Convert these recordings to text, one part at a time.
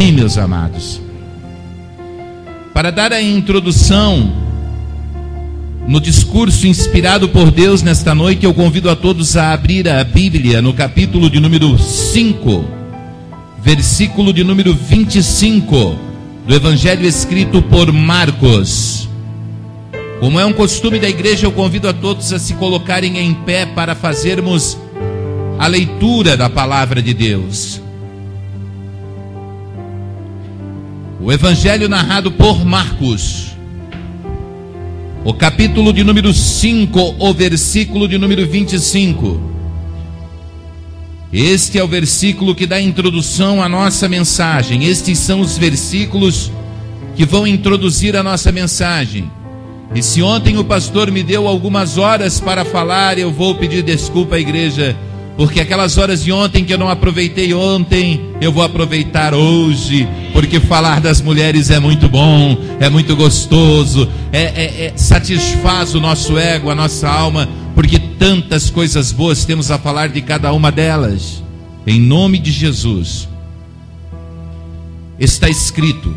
Sim, meus amados. Para dar a introdução no discurso inspirado por Deus nesta noite, eu convido a todos a abrir a Bíblia no capítulo de número 5, versículo de número 25, do Evangelho escrito por Marcos. Como é um costume da igreja, eu convido a todos a se colocarem em pé para fazermos a leitura da palavra de Deus. O Evangelho narrado por Marcos, o capítulo de número 5, o versículo de número 25. Este é o versículo que dá introdução à nossa mensagem. Estes são os versículos que vão introduzir a nossa mensagem. E se ontem o pastor me deu algumas horas para falar, eu vou pedir desculpa à igreja, porque aquelas horas de ontem que eu não aproveitei ontem, eu vou aproveitar hoje, porque falar das mulheres é muito bom, é muito gostoso, satisfaz o nosso ego, a nossa alma, porque tantas coisas boas temos a falar de cada uma delas. Em nome de Jesus. Está escrito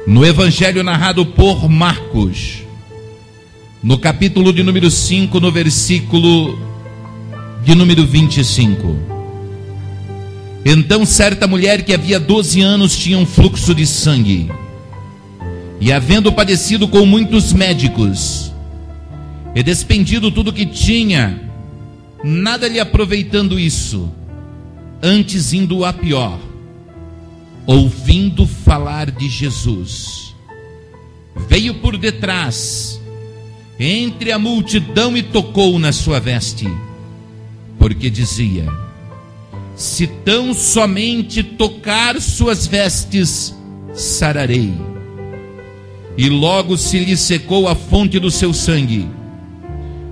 no Evangelho narrado por Marcos, no capítulo de número 5, no versículo de número 25. Então certa mulher que havia 12 anos tinha um fluxo de sangue, e havendo padecido com muitos médicos, e despendido tudo que tinha, nada lhe aproveitando isso, antes indo a pior, ouvindo falar de Jesus, veio por detrás, entre a multidão, e tocou na sua veste, porque dizia: se tão somente tocar suas vestes, sararei. E logo se lhe secou a fonte do seu sangue,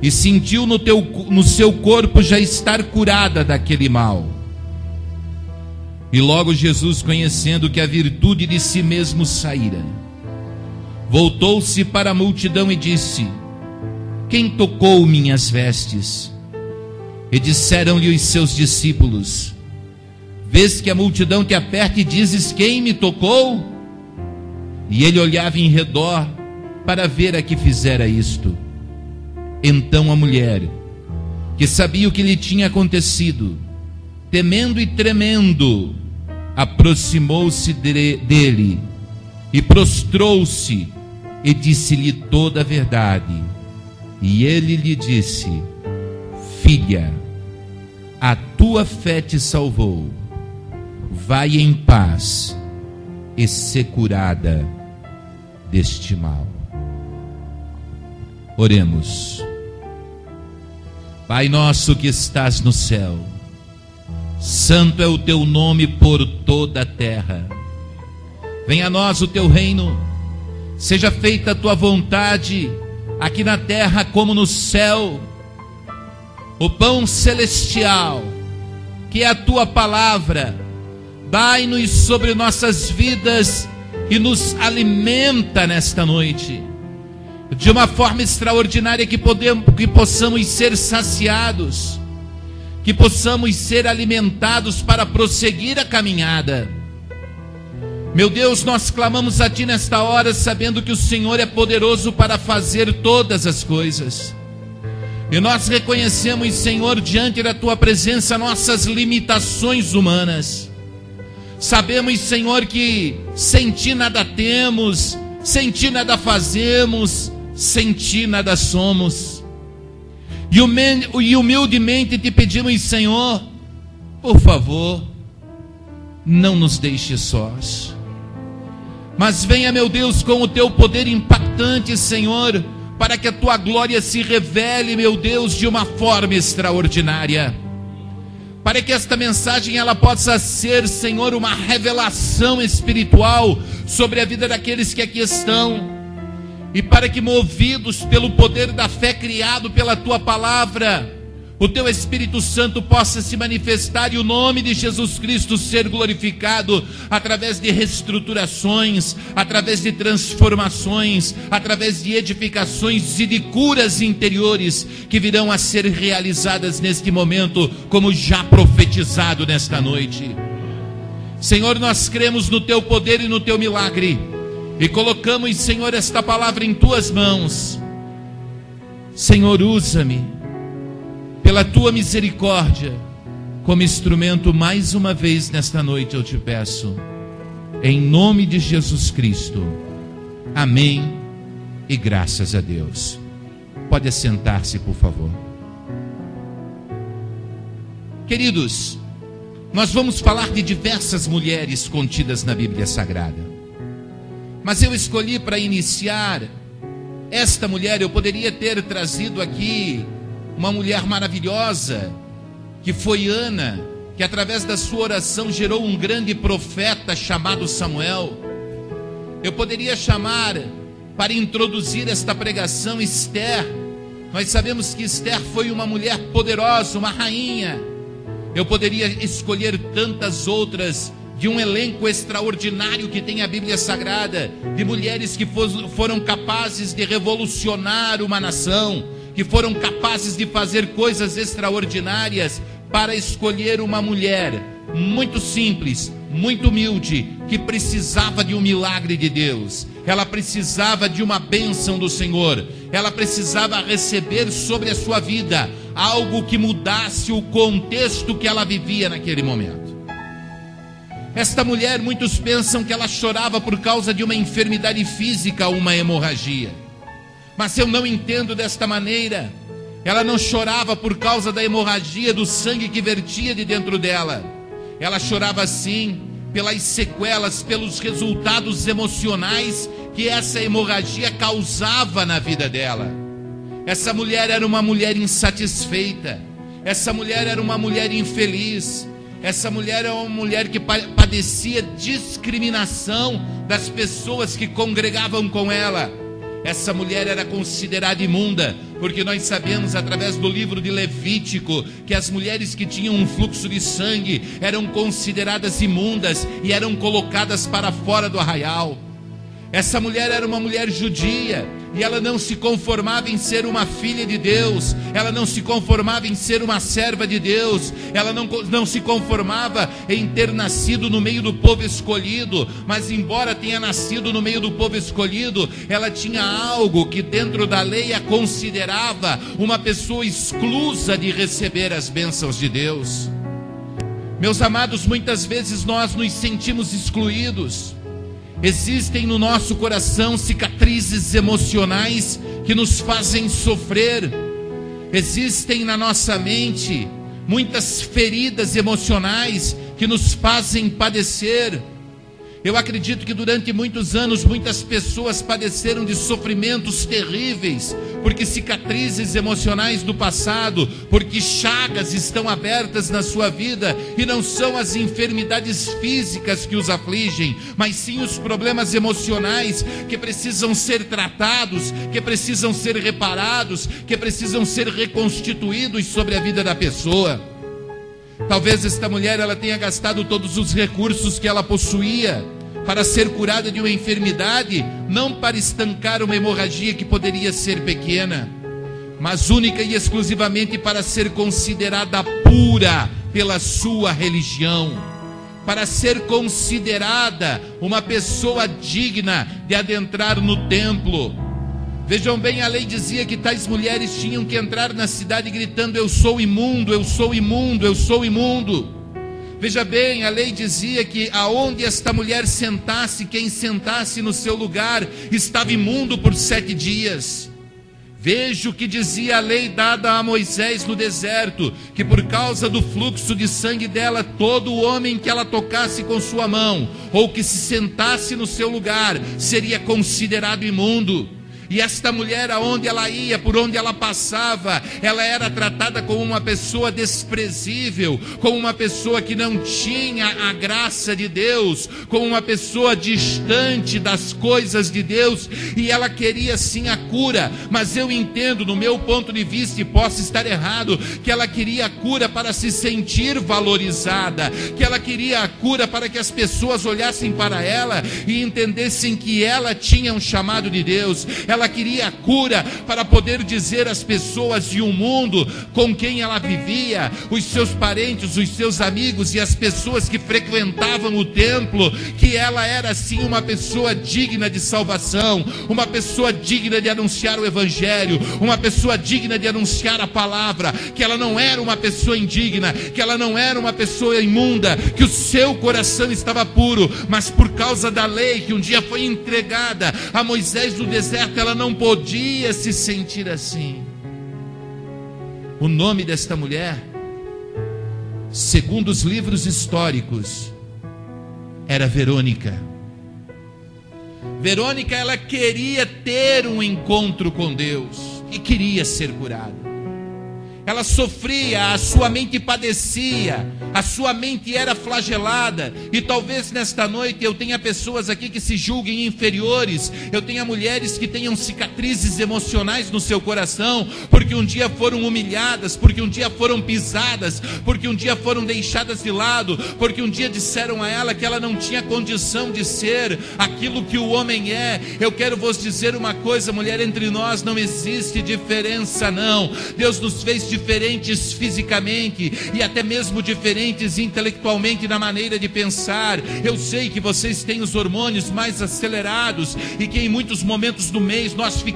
e sentiu no seu corpo já estar curada daquele mal. E logo Jesus, conhecendo que a virtude de si mesmo saíra, voltou-se para a multidão e disse: quem tocou minhas vestes? E disseram-lhe os seus discípulos: vês que a multidão te aperta e dizes: quem me tocou? E ele olhava em redor para ver a que fizera isto. Então a mulher, que sabia o que lhe tinha acontecido, temendo e tremendo, aproximou-se dele e prostrou-se e disse-lhe toda a verdade. E ele lhe disse: filha, a tua fé te salvou, vai em paz e ser curada deste mal. Oremos. Pai nosso que estás no céu, santo é o teu nome por toda a terra. Venha a nós o teu reino, seja feita a tua vontade, aqui na terra como no céu. O pão celestial, que é a tua palavra, dai-nos sobre nossas vidas e nos alimenta nesta noite, de uma forma extraordinária, que possamos ser saciados, que possamos ser alimentados para prosseguir a caminhada. Meu Deus, nós clamamos a Ti nesta hora, sabendo que o Senhor é poderoso para fazer todas as coisas. E nós reconhecemos, Senhor, diante da Tua presença, nossas limitações humanas. Sabemos, Senhor, que sem Ti nada temos, sem Ti nada fazemos, sem Ti nada somos. E humildemente Te pedimos, Senhor, por favor, não nos deixe sós. Mas venha, meu Deus, com o Teu poder impactante, Senhor, para que a Tua glória se revele, meu Deus, de uma forma extraordinária. Para que esta mensagem ela possa ser, Senhor, uma revelação espiritual sobre a vida daqueles que aqui estão. E para que, movidos pelo poder da fé criado pela Tua palavra, o Teu Espírito Santo possa se manifestar e o nome de Jesus Cristo ser glorificado através de reestruturações, através de transformações, através de edificações e de curas interiores que virão a ser realizadas neste momento, como já profetizado nesta noite. Senhor, nós cremos no Teu poder e no Teu milagre, e colocamos, Senhor, esta palavra em Tuas mãos. Senhor, usa-me, pela Tua misericórdia, como instrumento mais uma vez nesta noite, eu te peço, em nome de Jesus Cristo. Amém e graças a Deus. Pode assentar-se, por favor. Queridos, nós vamos falar de diversas mulheres contidas na Bíblia Sagrada, mas eu escolhi para iniciar esta mulher. Eu poderia ter trazido aqui uma mulher maravilhosa, que foi Ana, que através da sua oração gerou um grande profeta chamado Samuel. Eu poderia chamar, para introduzir esta pregação, Esther. Nós sabemos que Esther foi uma mulher poderosa, uma rainha. Eu poderia escolher tantas outras, de um elenco extraordinário que tem a Bíblia Sagrada, de mulheres que foram capazes de revolucionar uma nação, que foram capazes de fazer coisas extraordinárias, para escolher uma mulher muito simples, muito humilde, que precisava de um milagre de Deus. Ela precisava de uma bênção do Senhor. Ela precisava receber sobre a sua vida algo que mudasse o contexto que ela vivia naquele momento. Esta mulher, muitos pensam que ela chorava por causa de uma enfermidade física, uma hemorragia. Mas eu não entendo desta maneira. Ela não chorava por causa da hemorragia do sangue que vertia de dentro dela. Ela chorava sim pelas sequelas, pelos resultados emocionais que essa hemorragia causava na vida dela. Essa mulher era uma mulher insatisfeita. Essa mulher era uma mulher infeliz. Essa mulher era uma mulher que padecia discriminação das pessoas que congregavam com ela. Essa mulher era considerada imunda, porque nós sabemos através do livro de Levítico que as mulheres que tinham um fluxo de sangue eram consideradas imundas e eram colocadas para fora do arraial. Essa mulher era uma mulher judia e ela não se conformava em ser uma filha de Deus, ela não se conformava em ser uma serva de Deus, ela não se conformava em ter nascido no meio do povo escolhido, mas embora tenha nascido no meio do povo escolhido, ela tinha algo que dentro da lei a considerava uma pessoa exclusa de receber as bênçãos de Deus. Meus amados, muitas vezes nós nos sentimos excluídos. Existem no nosso coração cicatrizes emocionais que nos fazem sofrer. Existem na nossa mente muitas feridas emocionais que nos fazem padecer. Eu acredito que durante muitos anos muitas pessoas padeceram de sofrimentos terríveis, porque cicatrizes emocionais do passado, porque chagas estão abertas na sua vida, e não são as enfermidades físicas que os afligem, mas sim os problemas emocionais que precisam ser tratados, que precisam ser reparados, que precisam ser reconstituídos sobre a vida da pessoa. Talvez esta mulher ela tenha gastado todos os recursos que ela possuía para ser curada de uma enfermidade, não para estancar uma hemorragia que poderia ser pequena, mas única e exclusivamente para ser considerada pura pela sua religião, para ser considerada uma pessoa digna de adentrar no templo. Vejam bem, a lei dizia que tais mulheres tinham que entrar na cidade gritando: eu sou imundo, eu sou imundo, eu sou imundo. Veja bem, a lei dizia que aonde esta mulher sentasse, quem sentasse no seu lugar estava imundo por 7 dias. Veja o que dizia a lei dada a Moisés no deserto, que por causa do fluxo de sangue dela, todo homem que ela tocasse com sua mão, ou que se sentasse no seu lugar, seria considerado imundo. E esta mulher, aonde ela ia, por onde ela passava, ela era tratada como uma pessoa desprezível, como uma pessoa que não tinha a graça de Deus, como uma pessoa distante das coisas de Deus, e ela queria sim a cura, mas eu entendo, no meu ponto de vista, e posso estar errado, que ela queria a cura para se sentir valorizada, que ela queria a cura para que as pessoas olhassem para ela e entendessem que ela tinha um chamado de Deus. ela queria a cura para poder dizer às pessoas e o mundo com quem ela vivia, os seus parentes, os seus amigos e as pessoas que frequentavam o templo, que ela era sim uma pessoa digna de salvação, uma pessoa digna de anunciar o evangelho, uma pessoa digna de anunciar a palavra, que ela não era uma pessoa indigna, que ela não era uma pessoa imunda, que o seu coração estava puro, mas por causa da lei que um dia foi entregada a Moisés no deserto, ela não podia se sentir assim. O nome desta mulher, segundo os livros históricos, era Verônica. Verônica, ela queria ter um encontro com Deus e queria ser curada. Ela sofria, a sua mente padecia, a sua mente era flagelada. E talvez nesta noite eu tenha pessoas aqui que se julguem inferiores, eu tenha mulheres que tenham cicatrizes emocionais no seu coração, porque um dia foram humilhadas, porque um dia foram pisadas, porque um dia foram deixadas de lado, porque um dia disseram a ela que ela não tinha condição de ser aquilo que o homem é. Eu quero vos dizer uma coisa, mulher, entre nós não existe diferença não. Deus nos fez diferentes fisicamente e até mesmo diferentes intelectualmente na maneira de pensar. Eu sei que vocês têm os hormônios mais acelerados e que em muitos momentos do mês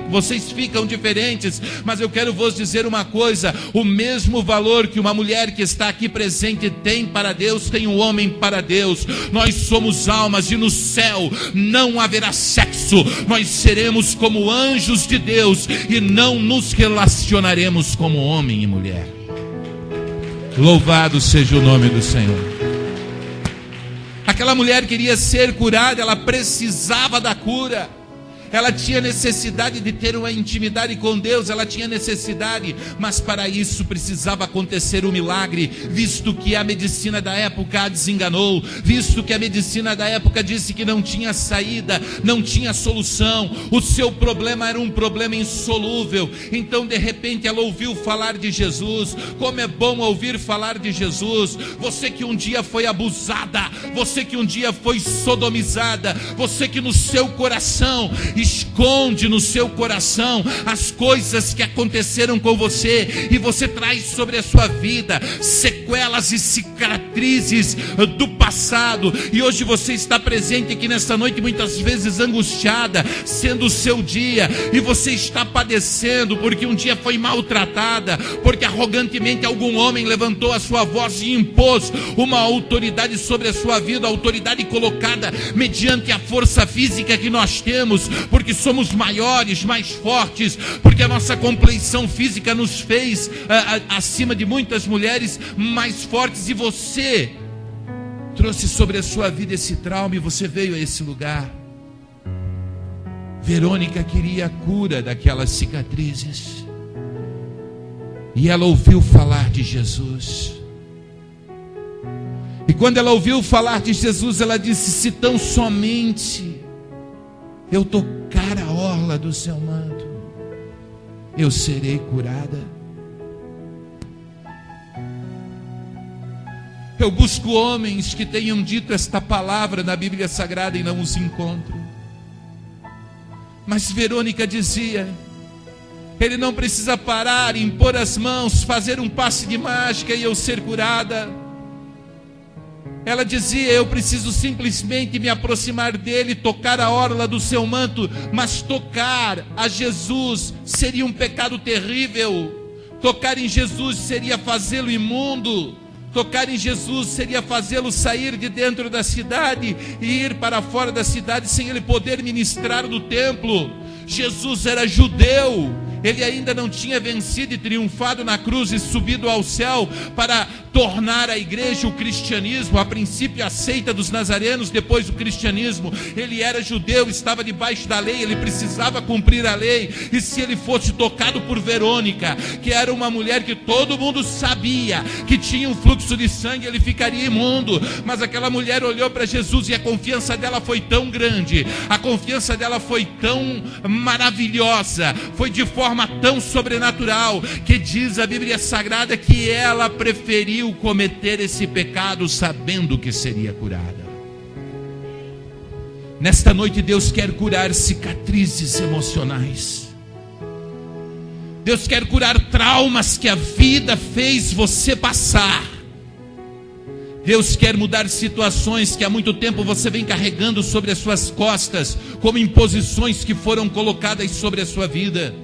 vocês ficam diferentes, mas eu quero vos dizer uma coisa: o mesmo valor que uma mulher que está aqui presente tem para Deus, tem um homem para Deus. Nós somos almas e no céu não haverá sexo, nós seremos como anjos de Deus e não nos relacionaremos como homem e mulher. Louvado seja o nome do Senhor. Aquela mulher queria ser curada, ela precisava da cura. Ela tinha necessidade de ter uma intimidade com Deus, ela tinha necessidade, mas para isso precisava acontecer um milagre, visto que a medicina da época a desenganou, visto que a medicina da época disse que não tinha saída, não tinha solução, o seu problema era um problema insolúvel. Então de repente ela ouviu falar de Jesus. Como é bom ouvir falar de Jesus. Você que um dia foi abusada, você que um dia foi sodomizada, você que no seu coração esconde no seu coração as coisas que aconteceram com você, e você traz sobre a sua vida sequelas e cicatrizes do passado, e hoje você está presente aqui nesta noite, muitas vezes angustiada, sendo o seu dia, e você está padecendo porque um dia foi maltratada, porque arrogantemente algum homem levantou a sua voz e impôs uma autoridade sobre a sua vida, autoridade colocada mediante a força física que nós temos, porque somos maiores, mais fortes, porque a nossa compleição física nos fez acima de muitas mulheres mais fortes, e você trouxe sobre a sua vida esse trauma e você veio a esse lugar. Verônica queria a cura daquelas cicatrizes, e ela ouviu falar de Jesus. E quando ela ouviu falar de Jesus, ela disse: se tão somente eu tocar a orla do seu manto, eu serei curada. Eu busco homens que tenham dito esta palavra na Bíblia Sagrada e não os encontro. Mas Verônica dizia: ele não precisa parar, impor as mãos, fazer um passe de mágica e eu ser curada. Ela dizia: eu preciso simplesmente me aproximar dele, tocar a orla do seu manto. Mas tocar a Jesus seria um pecado terrível. Tocar em Jesus seria fazê-lo imundo. Tocar em Jesus seria fazê-lo sair de dentro da cidade e ir para fora da cidade sem ele poder ministrar no templo. Jesus era judeu. Ele ainda não tinha vencido e triunfado na cruz e subido ao céu para tornar a igreja o cristianismo, a princípio a seita dos nazarenos, depois o cristianismo. Ele era judeu, estava debaixo da lei, ele precisava cumprir a lei. E se ele fosse tocado por Verônica, que era uma mulher que todo mundo sabia que tinha um fluxo de sangue, ele ficaria imundo. Mas aquela mulher olhou para Jesus e a confiança dela foi tão grande, a confiança dela foi tão maravilhosa, foi de forma tão sobrenatural, que diz a Bíblia Sagrada que ela preferiu cometer esse pecado sabendo que seria curada. Nesta noite Deus quer curar cicatrizes emocionais. Deus quer curar traumas que a vida fez você passar. Deus quer mudar situações que há muito tempo você vem carregando sobre as suas costas, como imposições que foram colocadas sobre a sua vida.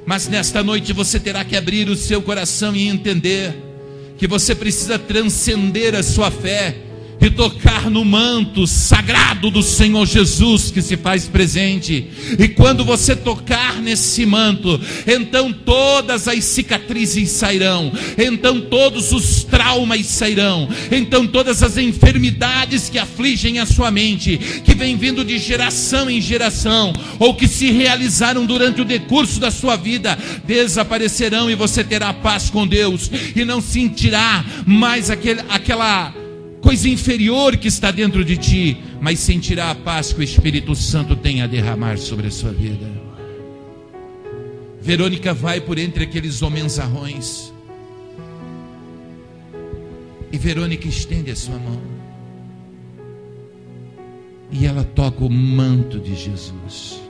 Mas nesta noite você terá que abrir o seu coração e entender que você precisa transcender a sua fé e tocar no manto sagrado do Senhor Jesus que se faz presente. E quando você tocar nesse manto, então todas as cicatrizes sairão, então todos os traumas sairão, então todas as enfermidades que afligem a sua mente, que vem vindo de geração em geração, ou que se realizaram durante o decurso da sua vida, desaparecerão, e você terá paz com Deus, e não sentirá mais aquela coisa inferior que está dentro de ti, mas sentirá a paz que o Espírito Santo tem a derramar sobre a sua vida. Verônica vai por entre aqueles homenzarrões, e Verônica estende a sua mão, e ela toca o manto de Jesus.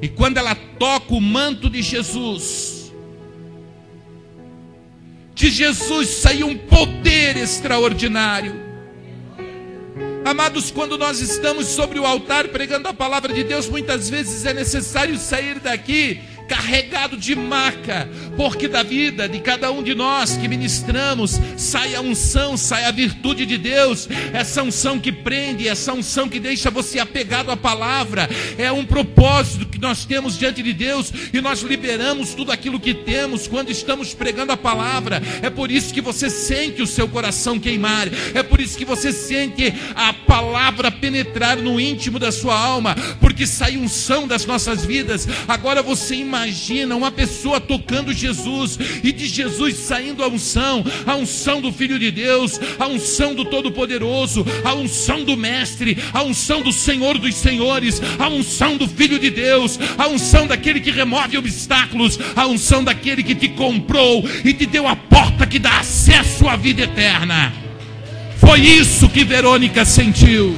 E quando ela toca o manto de Jesus saiu um poder extraordinário. Amados, quando nós estamos sobre o altar pregando a palavra de Deus, muitas vezes é necessário sair daqui carregado de maca, porque da vida de cada um de nós que ministramos sai a unção, sai a virtude de Deus, essa unção que prende, essa unção que deixa você apegado à palavra. É um propósito que nós temos diante de Deus, e nós liberamos tudo aquilo que temos quando estamos pregando a palavra. É por isso que você sente o seu coração queimar, é por isso que você sente a palavra penetrar no íntimo da sua alma, porque sai unção das nossas vidas. Agora você imagina uma pessoa tocando Jesus, e de Jesus saindo a unção do Filho de Deus, a unção do Todo-Poderoso, a unção do Mestre, a unção do Senhor dos Senhores, a unção do Filho de Deus, a unção daquele que remove obstáculos, a unção daquele que te comprou e te deu a porta que dá acesso à vida eterna. Foi isso que Verônica sentiu.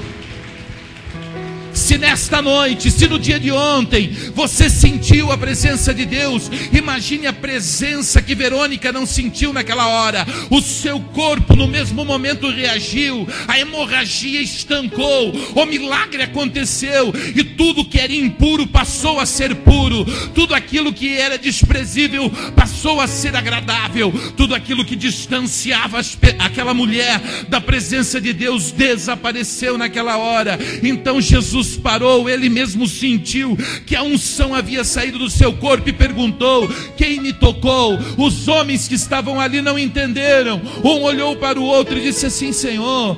Se nesta noite, se no dia de ontem você sentiu a presença de Deus, imagine a presença que Verônica não sentiu naquela hora. O seu corpo no mesmo momento reagiu, a hemorragia estancou, o milagre aconteceu, e tudo que era impuro passou a ser puro, tudo aquilo que era desprezível passou a ser agradável, tudo aquilo que distanciava aquela mulher da presença de Deus desapareceu naquela hora. Então Jesus parou, ele mesmo sentiu que a unção havia saído do seu corpo e perguntou: quem me tocou? Os homens que estavam ali não entenderam. Um olhou para o outro e disse assim: Senhor,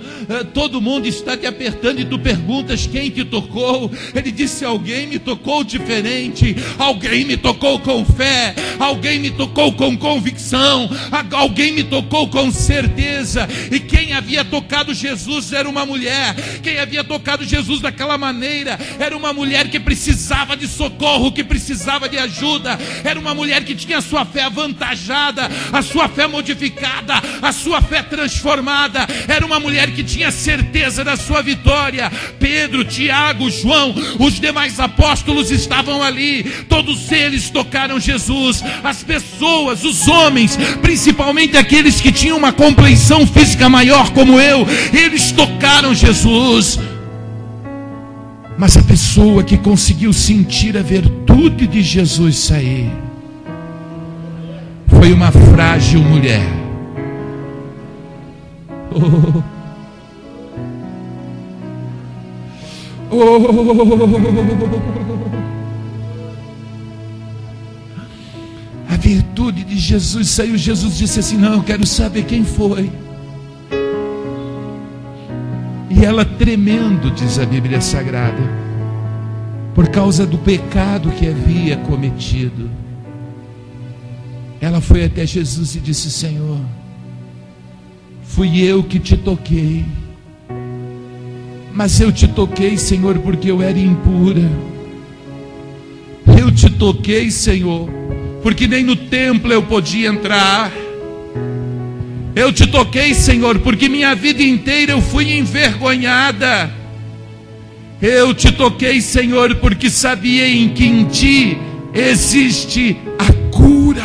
todo mundo está te apertando e tu perguntas quem te tocou. Ele disse: alguém me tocou diferente, alguém me tocou com fé, alguém me tocou com convicção, alguém me tocou com certeza. E quem havia tocado Jesus era uma mulher. Quem havia tocado Jesus daquela maneira era uma mulher que precisava de socorro, que precisava de ajuda. Era uma mulher que tinha a sua fé avantajada, a sua fé modificada, a sua fé transformada. Era uma mulher que tinha certeza da sua vitória. Pedro, Tiago, João, os demais apóstolos estavam ali. Todos eles tocaram Jesus. As pessoas, os homens, principalmente aqueles que tinham uma compreensão física maior como eu, eles tocaram Jesus. Mas a pessoa que conseguiu sentir a virtude de Jesus sair foi uma frágil mulher. A virtude de Jesus saiu. Jesus disse assim: não, eu quero saber quem foi. E ela, tremendo, diz a Bíblia Sagrada, por causa do pecado que havia cometido, ela foi até Jesus e disse: Senhor, fui eu que te toquei, mas eu te toquei, Senhor, porque eu era impura. Eu te toquei, Senhor, porque nem no templo eu podia entrar. Eu te toquei, Senhor, porque minha vida inteira eu fui envergonhada. Eu te toquei, Senhor, porque sabia que em ti existe a cura.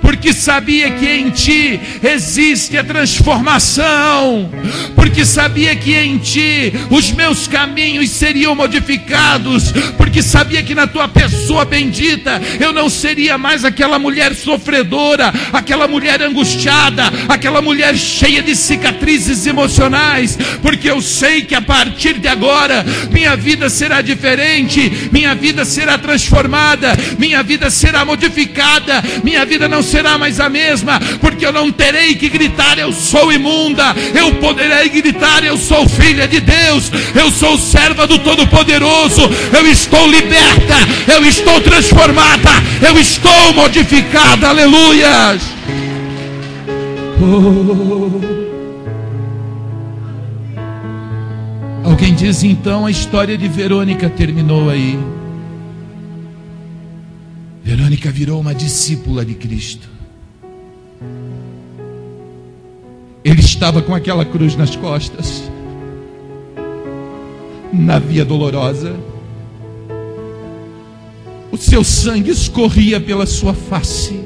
Porque sabia que em ti existe a transformação, porque sabia que em ti os meus caminhos seriam modificados, porque sabia que na tua pessoa bendita eu não seria mais aquela mulher sofredora, aquela mulher angustiada, aquela mulher cheia de cicatrizes emocionais, porque eu sei que a partir de agora minha vida será diferente, minha vida será transformada, minha vida será modificada, minha vida não será mais a mesma, porque eu não terei que gritar eu sou imunda, eu poderei gritar eu sou filha de Deus, eu sou serva do Todo-Poderoso, eu estou liberta, eu estou transformada, eu estou modificada, aleluias. Alguém diz então a história de Verônica terminou aí. Verônica virou uma discípula de Cristo. Ele estava com aquela cruz nas costas, na via dolorosa. O seu sangue escorria pela sua face.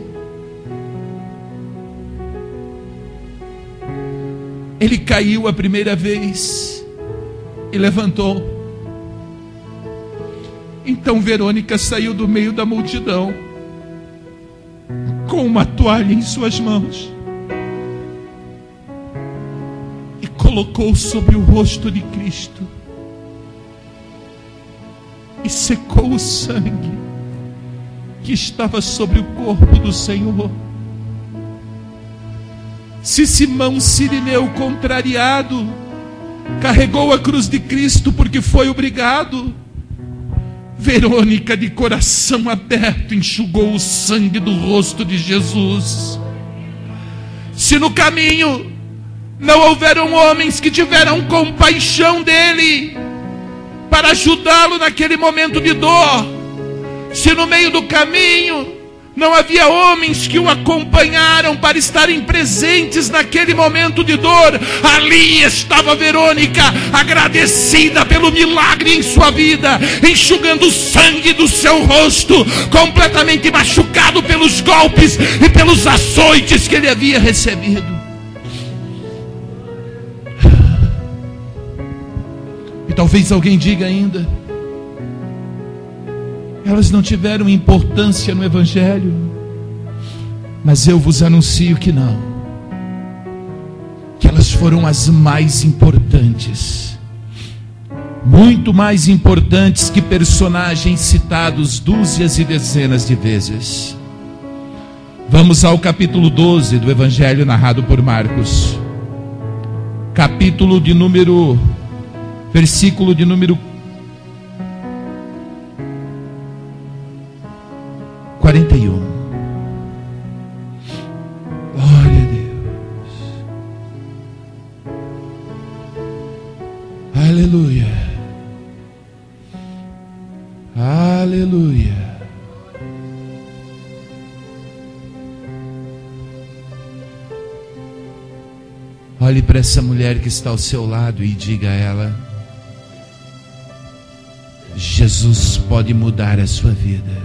Ele caiu a primeira vez e levantou. Então Verônica saiu do meio da multidão com uma toalha em suas mãos e colocou sobre o rosto de Cristo e secou o sangue que estava sobre o corpo do Senhor. Se Simão Cirineu, contrariado, carregou a cruz de Cristo porque foi obrigado, Verônica, de coração aberto, enxugou o sangue do rosto de Jesus. Se no caminho não houveram homens que tiveram compaixão dele para ajudá-lo naquele momento de dor, se no meio do caminho não havia homens que o acompanharam para estarem presentes naquele momento de dor, ali estava Verônica, agradecida pelo milagre em sua vida, enxugando o sangue do seu rosto, completamente machucado pelos golpes e pelos açoites que ele havia recebido. E talvez alguém diga ainda: elas não tiveram importância no Evangelho, mas eu vos anuncio que não, que elas foram as mais importantes, muito mais importantes que personagens citados dúzias e dezenas de vezes. Vamos ao capítulo 12 do Evangelho narrado por Marcos, versículo de número 41. Glória a Deus. Aleluia. Aleluia. Olhe para essa mulher que está ao seu lado e diga a ela: Jesus pode mudar a sua vida,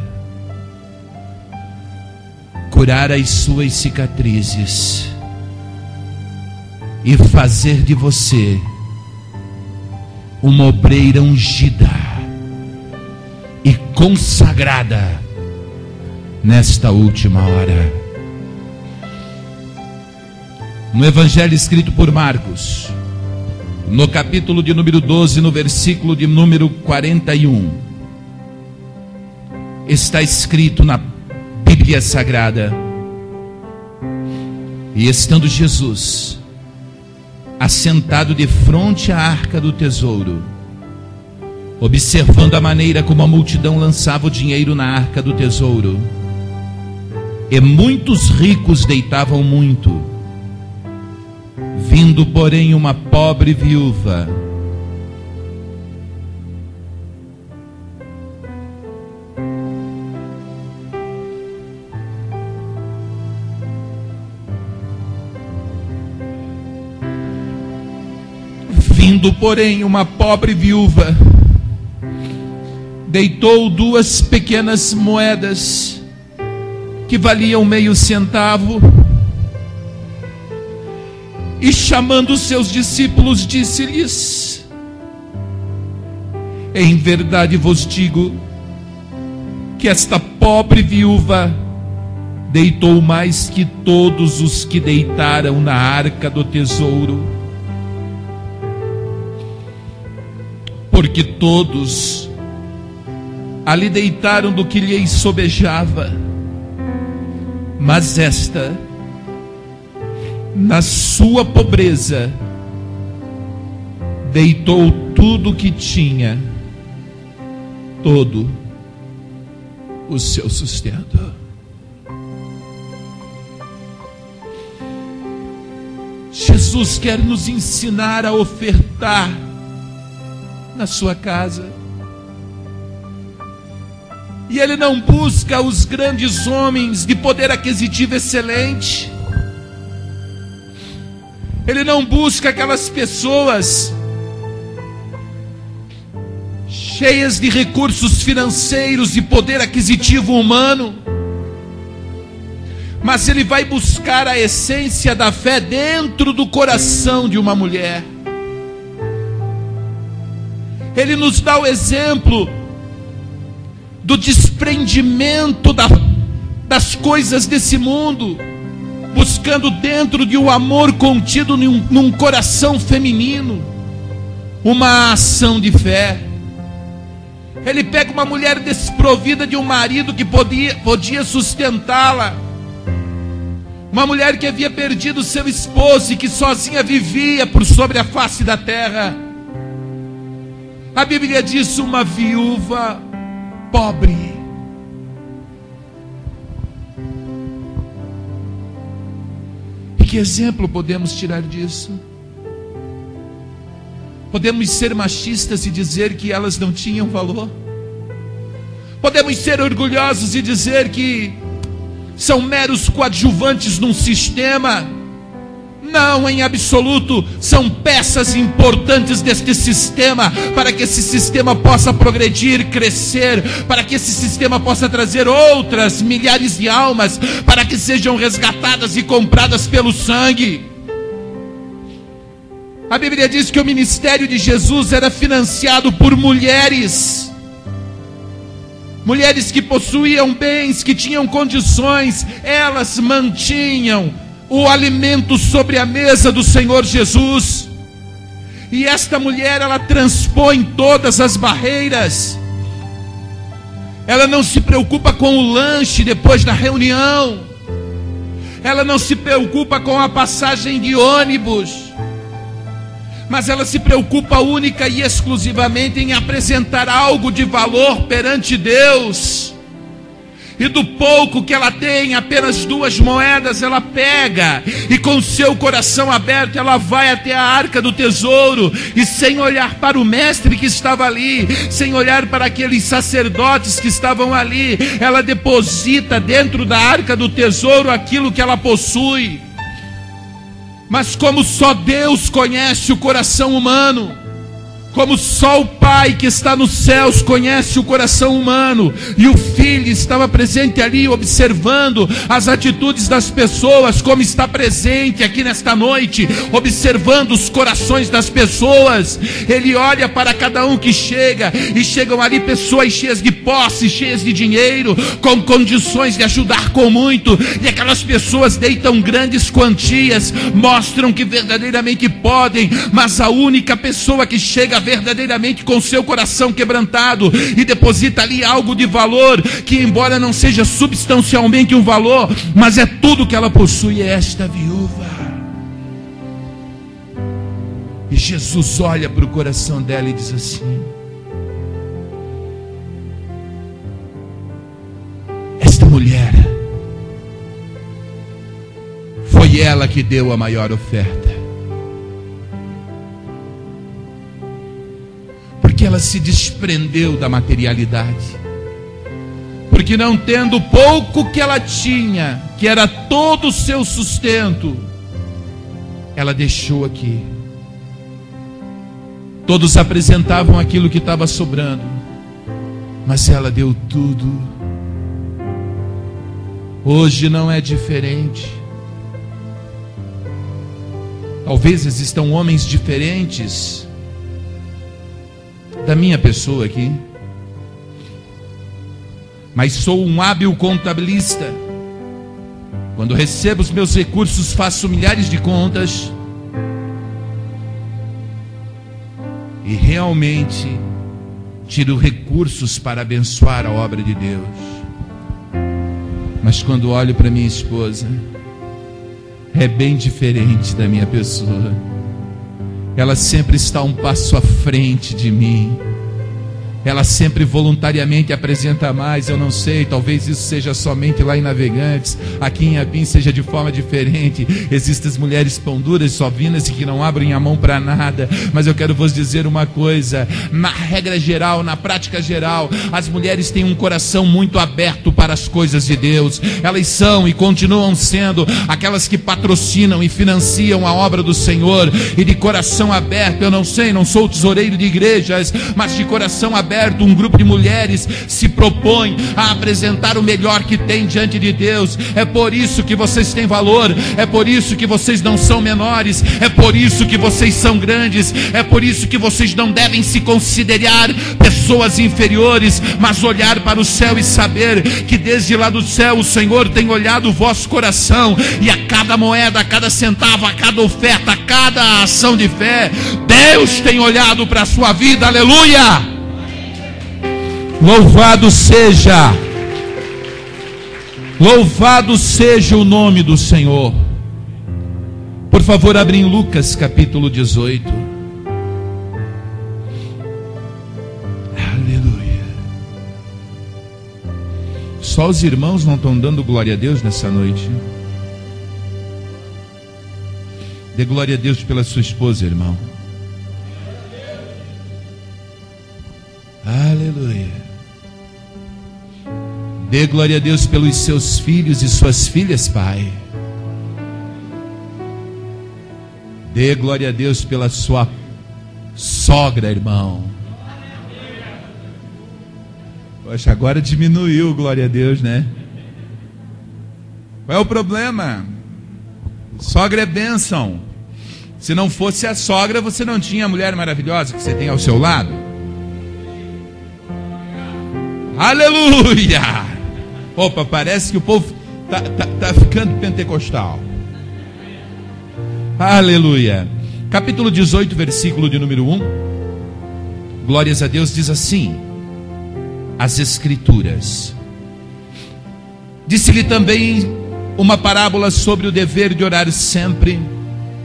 curar as suas cicatrizes e fazer de você uma obreira ungida e consagrada nesta última hora. No Evangelho escrito por Marcos, no capítulo de número 12, no versículo de número 41, está escrito na Bíblia Sagrada: e estando Jesus assentado de frente à arca do tesouro, observando a maneira como a multidão lançava o dinheiro na arca do tesouro, e muitos ricos deitavam muito, vindo porém uma pobre viúva, Vindo, porém, uma pobre viúva, deitou 2 pequenas moedas, que valiam meio centavo, e chamando os seus discípulos, disse-lhes: em verdade vos digo, que esta pobre viúva deitou mais que todos os que deitaram na arca do tesouro, porque todos ali deitaram do que lhes sobejava, mas esta, na sua pobreza, deitou tudo o que tinha, todo o seu sustento. Jesus quer nos ensinar a ofertar na sua casa. E Ele não busca os grandes homens de poder aquisitivo excelente. Ele não busca aquelas pessoas cheias de recursos financeiros e poder aquisitivo humano. Mas Ele vai buscar a essência da fé dentro do coração de uma mulher. Ele nos dá o exemplo do desprendimento das coisas desse mundo, buscando dentro de um amor contido num coração feminino, uma ação de fé. Ele pega uma mulher desprovida de um marido que podia sustentá-la, uma mulher que havia perdido seu esposo e que sozinha vivia por sobre a face da terra. A Bíblia diz: uma viúva pobre. E que exemplo podemos tirar disso? Podemos ser machistas e dizer que elas não tinham valor? Podemos ser orgulhosos e dizer que são meros coadjuvantes num sistema? Não, em absoluto, são peças importantes deste sistema, para que esse sistema possa progredir, crescer, para que esse sistema possa trazer outras milhares de almas, para que sejam resgatadas e compradas pelo sangue. A Bíblia diz que o ministério de Jesus era financiado por mulheres, mulheres que possuíam bens, que tinham condições, elas mantinham o alimento sobre a mesa do Senhor Jesus. E esta mulher, ela transpõe todas as barreiras. Ela não se preocupa com o lanche depois da reunião. Ela não se preocupa com a passagem de ônibus. Mas ela se preocupa única e exclusivamente em apresentar algo de valor perante Deus. E do pouco que ela tem, apenas 2 moedas, ela pega, e com seu coração aberto, ela vai até a arca do tesouro, e sem olhar para o mestre que estava ali, sem olhar para aqueles sacerdotes que estavam ali, ela deposita dentro da arca do tesouro aquilo que ela possui. Mas como só Deus conhece o coração humano, como só o Pai que está nos céus conhece o coração humano, e o Filho estava presente ali observando as atitudes das pessoas, como está presente aqui nesta noite, observando os corações das pessoas. Ele olha para cada um que chega, e chegam ali pessoas cheias de posse, cheias de dinheiro, com condições de ajudar com muito, e aquelas pessoas deitam grandes quantias, mostram que verdadeiramente podem, mas a única pessoa que chega verdadeiramente com seu coração quebrantado e deposita ali algo de valor, que embora não seja substancialmente um valor, mas é tudo que ela possui, é esta viúva. E Jesus olha para o coração dela e diz assim: esta mulher, foi ela que deu a maior oferta. Porque ela se desprendeu da materialidade, porque não tendo o pouco que ela tinha, que era todo o seu sustento, ela deixou aqui Todos apresentavam aquilo que estava sobrando, mas ela deu tudo. Hoje não é diferente. Talvez existam homens diferentes da minha pessoa aqui, mas sou um hábil contabilista. Quando recebo os meus recursos, faço milhares de contas e realmente tiro recursos para abençoar a obra de Deus. Mas quando olho para minha esposa, é bem diferente da minha pessoa. Ela sempre está um passo à frente de mim. Ela sempre voluntariamente apresenta mais. Eu não sei, talvez isso seja somente lá em Navegantes. Aqui em Apim seja de forma diferente. Existem as mulheres pão duras, sovinas e que não abrem a mão para nada. Mas eu quero vos dizer uma coisa: na regra geral, na prática geral, as mulheres têm um coração muito aberto para as coisas de Deus. Elas são e continuam sendo aquelas que patrocinam e financiam a obra do Senhor. E de coração aberto, eu não sei, não sou tesoureiro de igrejas, mas de coração aberto, um grupo de mulheres se propõe a apresentar o melhor que tem diante de Deus. É por isso que vocês têm valor, é por isso que vocês não são menores, é por isso que vocês são grandes, é por isso que vocês não devem se considerar pessoas inferiores, mas olhar para o céu e saber que desde lá do céu o Senhor tem olhado o vosso coração, e a cada moeda, a cada centavo, a cada oferta, a cada ação de fé, Deus tem olhado para a sua vida. Aleluia! Louvado seja o nome do Senhor. Por favor, abre em Lucas capítulo 18. Aleluia. Só os irmãos não estão dando glória a Deus nessa noite. Dê glória a Deus pela sua esposa, irmão. Aleluia. Dê glória a Deus pelos seus filhos e suas filhas, pai. Dê glória a Deus pela sua sogra, irmão. Poxa, agora diminuiu, glória a Deus, né? Qual é o problema? Sogra é bênção. Se não fosse a sogra, você não tinha a mulher maravilhosa que você tem ao seu lado. Aleluia! Opa, parece que o povo tá ficando pentecostal. Aleluia. Capítulo 18, versículo de número 1. Glórias a Deus, diz assim as Escrituras: disse-lhe também uma parábola sobre o dever de orar sempre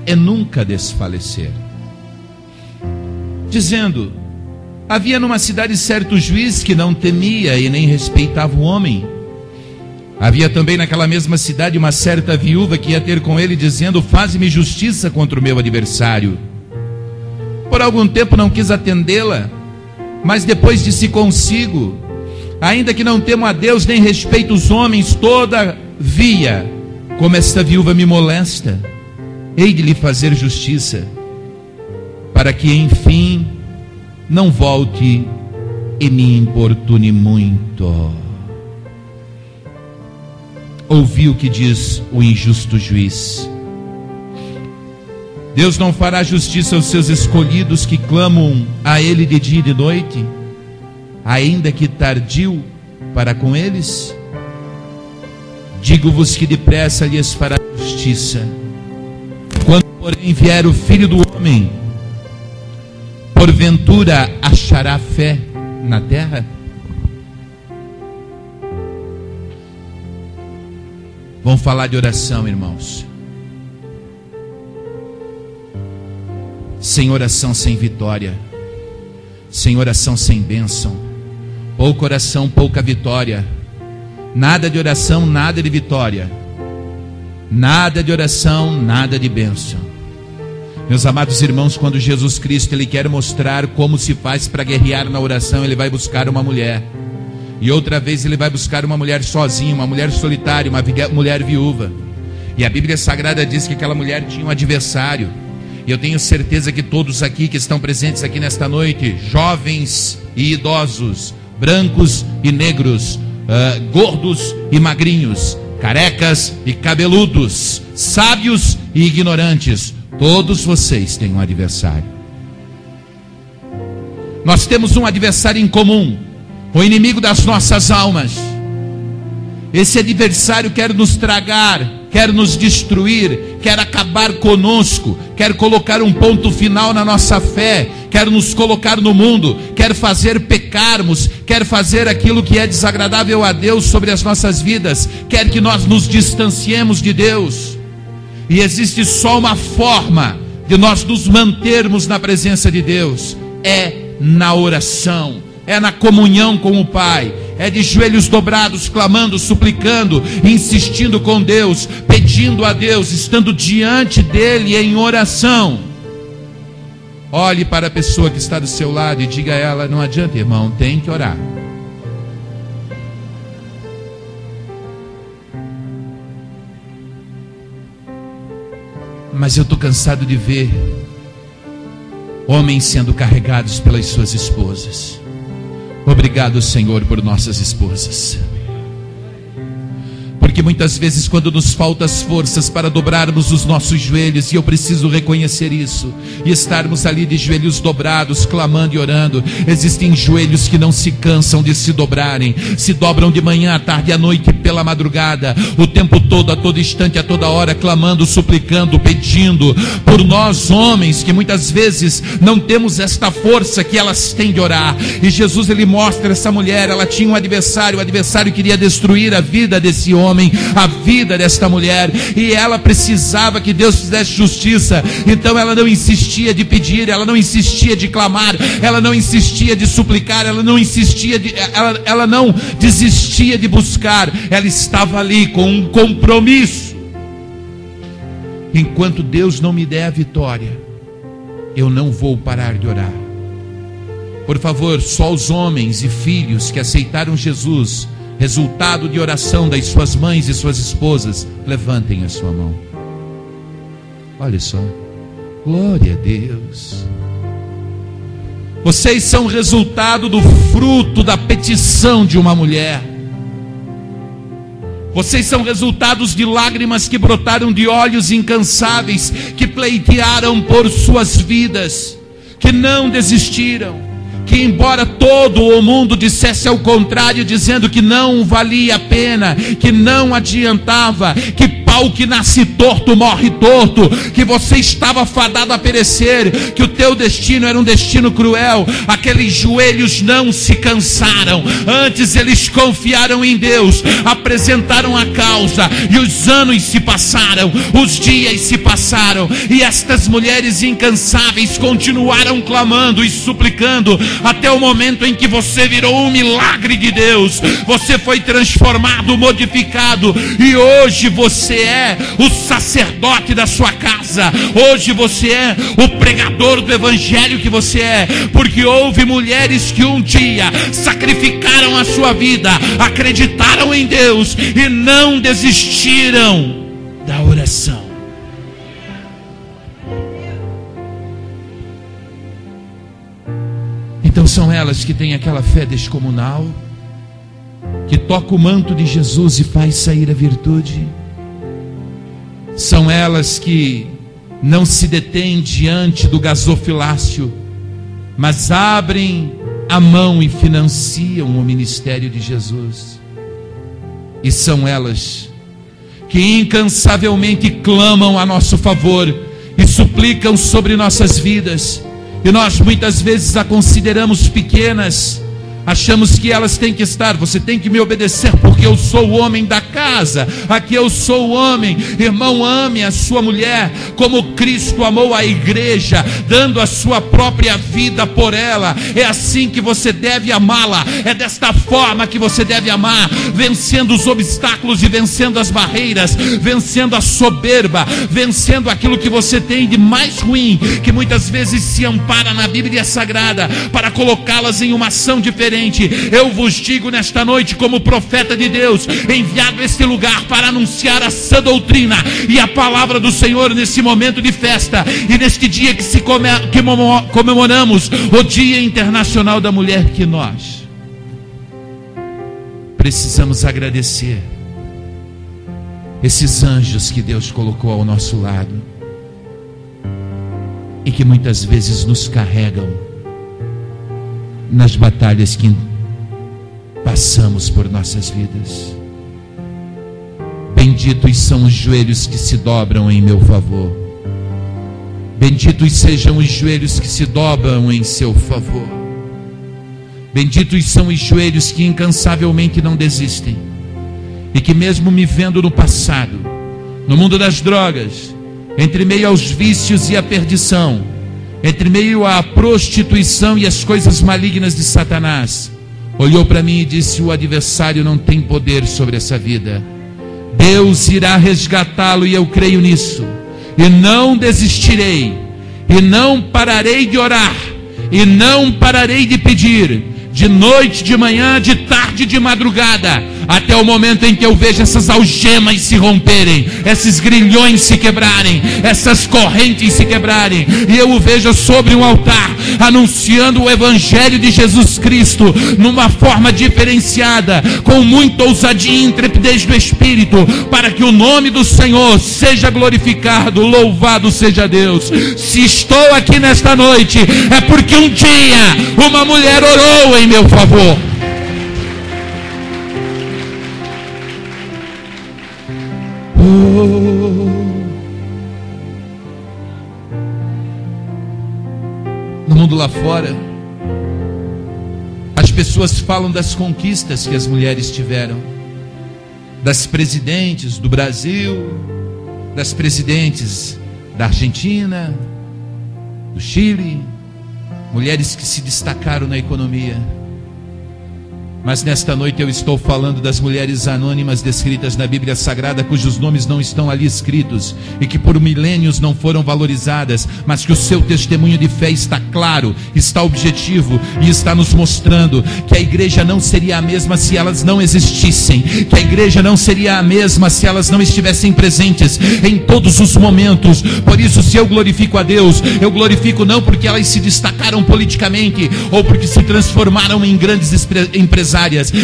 e nunca desfalecer, dizendo: havia numa cidade certo juiz que não temia e nem respeitava o homem. Havia também naquela mesma cidade uma certa viúva que ia ter com ele, dizendo: faze-me justiça contra o meu adversário. Por algum tempo não quis atendê-la, mas depois disse consigo: ainda que não temo a Deus nem respeito os homens, todavia, como esta viúva me molesta, hei de lhe fazer justiça, para que enfim não volte e me importune muito. Ouvi o que diz o injusto juiz. Deus não fará justiça aos seus escolhidos que clamam a Ele de dia e de noite, ainda que tardio para com eles? Digo-vos que depressa lhes fará justiça. Quando, porém, vier o Filho do Homem, porventura achará fé na terra? Vamos falar de oração, irmãos. Sem oração, sem vitória. Sem oração, sem bênção. Pouca oração, pouca vitória. Nada de oração, nada de vitória. Nada de oração, nada de bênção. Meus amados irmãos, quando Jesus Cristo Ele quer mostrar como se faz para guerrear na oração, Ele vai buscar uma mulher. E outra vez Ele vai buscar uma mulher sozinha, uma mulher solitária, uma mulher viúva. E a Bíblia Sagrada diz que aquela mulher tinha um adversário. E eu tenho certeza que todos aqui que estão presentes aqui nesta noite, jovens e idosos, brancos e negros, gordos e magrinhos, carecas e cabeludos, sábios e ignorantes, todos vocês têm um adversário. Nós temos um adversário em comum, o inimigo das nossas almas. Esse adversário quer nos tragar, quer nos destruir, quer acabar conosco, quer colocar um ponto final na nossa fé, quer nos colocar no mundo, quer fazer pecarmos, quer fazer aquilo que é desagradável a Deus sobre as nossas vidas, quer que nós nos distanciemos de Deus. E existe só uma forma de nós nos mantermos na presença de Deus, é na oração, é na comunhão com o Pai, é de joelhos dobrados, clamando, suplicando, insistindo com Deus, pedindo a Deus, estando diante dEle em oração. Olhe para a pessoa que está do seu lado e diga a ela: não adianta, irmão, tem que orar. Mas eu estou cansado de ver homens sendo carregados pelas suas esposas. Obrigado, Senhor, por nossas esposas. Porque muitas vezes, quando nos faltam as forças para dobrarmos os nossos joelhos, e eu preciso reconhecer isso, e estarmos ali de joelhos dobrados, clamando e orando, existem joelhos que não se cansam de se dobrarem, se dobram de manhã, à tarde, à noite, pela madrugada, o tempo todo, a todo instante, a toda hora, clamando, suplicando, pedindo, por nós homens, que muitas vezes não temos esta força que elas têm de orar. E Jesus, ele mostra essa mulher, ela tinha um adversário, o adversário queria destruir a vida desse homem, a vida desta mulher, e ela precisava que Deus fizesse justiça. Então ela não insistia de pedir, ela não insistia de clamar, ela não insistia de suplicar, ela não desistia de buscar. Ela estava ali com um compromisso. Enquanto Deus não me der a vitória, eu não vou parar de orar. Por favor, só os homens e filhos que aceitaram Jesus, resultado de oração das suas mães e suas esposas, levantem a sua mão. Olha só, glória a Deus. Vocês são resultado do fruto da petição de uma mulher. Vocês são resultados de lágrimas que brotaram de olhos incansáveis, que pleitearam por suas vidas, que não desistiram, que embora todo o mundo dissesse ao contrário, dizendo que não valia a pena, que não adiantava, que pau que nasce torto morre torto, que você estava fadado a perecer, que o teu destino era um destino cruel, aqueles joelhos não se cansaram, antes eles confiaram em Deus, apresentaram a causa, e os anos se passaram, os dias se passaram, e estas mulheres incansáveis continuaram clamando e suplicando, até o momento em que você virou um milagre de Deus, você foi transformado, modificado, e hoje você é o sacerdote da sua casa, hoje você é o pregador do evangelho que você é, porque houve mulheres que um dia sacrificaram a sua vida, acreditaram em Deus e não desistiram da oração. Então são elas que têm aquela fé descomunal, que toca o manto de Jesus e faz sair a virtude. São elas que não se detêm diante do gasofilácio, mas abrem a mão e financiam o ministério de Jesus. E são elas que incansavelmente clamam a nosso favor e suplicam sobre nossas vidas. E nós muitas vezes a consideramos pequenas, achamos que elas têm que estar, você tem que me obedecer porque eu sou o homem da casa, aqui eu sou o homem. Irmão, ame a sua mulher como Cristo amou a igreja, dando a sua própria vida por ela. É assim que você deve amá-la, é desta forma que você deve amar, vencendo os obstáculos e vencendo as barreiras, vencendo a soberba, vencendo aquilo que você tem de mais ruim, que muitas vezes se ampara na Bíblia Sagrada, para colocá-las em uma ação diferente, diferente. Eu vos digo nesta noite, como profeta de Deus, enviado a este lugar para anunciar a sã doutrina e a palavra do Senhor nesse momento de festa e neste dia que comemoramos o Dia Internacional da Mulher, que nós precisamos agradecer esses anjos que Deus colocou ao nosso lado e que muitas vezes nos carregam nas batalhas que passamos por nossas vidas. Benditos são os joelhos que se dobram em meu favor. Benditos sejam os joelhos que se dobram em seu favor. Benditos são os joelhos que incansavelmente não desistem e que, mesmo me vendo no passado, no mundo das drogas, entre meio aos vícios e à perdição, entre meio à prostituição e às coisas malignas de Satanás, olhou para mim e disse: o adversário não tem poder sobre essa vida. Deus irá resgatá-lo e eu creio nisso. E não desistirei, e não pararei de orar, e não pararei de pedir, de noite, de manhã, de tarde, de madrugada, até o momento em que eu vejo essas algemas se romperem, esses grilhões se quebrarem, essas correntes se quebrarem, e eu o vejo sobre um altar, anunciando o Evangelho de Jesus Cristo, numa forma diferenciada, com muita ousadia e intrepidez do Espírito, para que o nome do Senhor seja glorificado. Louvado seja Deus. Se estou aqui nesta noite, é porque um dia uma mulher orou em meu favor. No mundo lá fora, as pessoas falam das conquistas que as mulheres tiveram, das presidentes do Brasil, das presidentes da Argentina, do Chile, mulheres que se destacaram na economia. Mas nesta noite eu estou falando das mulheres anônimas descritas na Bíblia Sagrada, cujos nomes não estão ali escritos e que por milênios não foram valorizadas, mas que o seu testemunho de fé está claro, está objetivo e está nos mostrando que a igreja não seria a mesma se elas não existissem, que a igreja não seria a mesma se elas não estivessem presentes em todos os momentos. Por isso, se eu glorifico a Deus, eu glorifico não porque elas se destacaram politicamente ou porque se transformaram em grandes empresárias.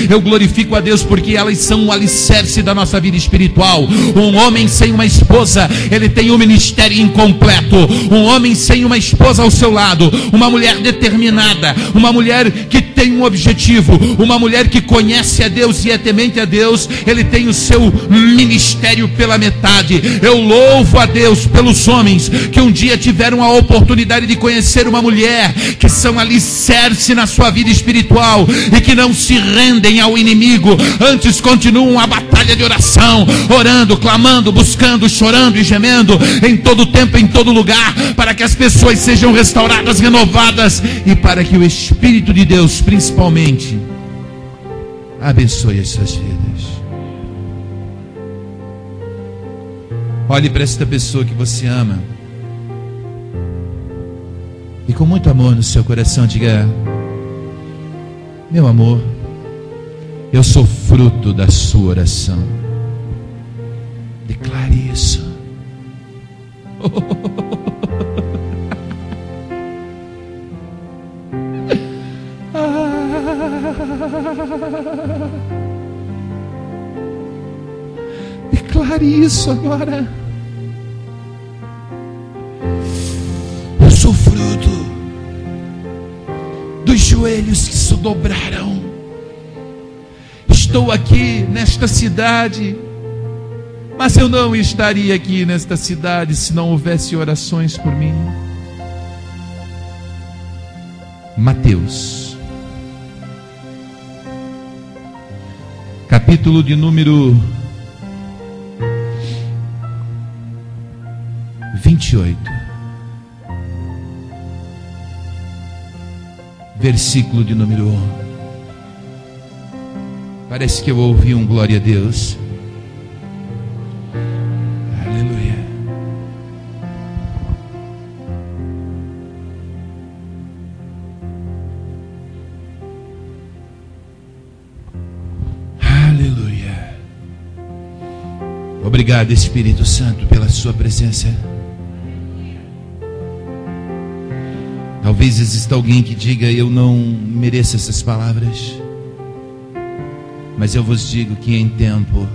Eu glorifico a Deus porque elas são o alicerce da nossa vida espiritual. Um homem sem uma esposa, ele tem um ministério incompleto. Um homem sem uma esposa ao seu lado, uma mulher determinada, uma mulher que tem um objetivo, uma mulher que conhece a Deus e é temente a Deus, ele tem o seu ministério pela metade. Eu louvo a Deus pelos homens que um dia tiveram a oportunidade de conhecer uma mulher, que são alicerce na sua vida espiritual e que não se rendem ao inimigo, antes continuam a batalha de oração, orando, clamando, buscando, chorando e gemendo em todo tempo, em todo lugar, para que as pessoas sejam restauradas, renovadas e para que o Espírito de Deus, principalmente, abençoe as suas vidas. Olhe para esta pessoa que você ama e com muito amor no seu coração diga: meu amor, eu sou fruto da sua oração. Declare isso. Declare isso agora. Eu sou fruto dos joelhos que se dobraram. Estou aqui nesta cidade, mas eu não estaria aqui nesta cidade se não houvesse orações por mim. Mateus, capítulo de número 28, versículo de número 1. Parece que eu ouvi um glória a Deus. Aleluia. Obrigado, Espírito Santo, pela sua presença. Talvez exista alguém que diga: eu não mereço essas palavras. Mas eu vos digo que em tempo,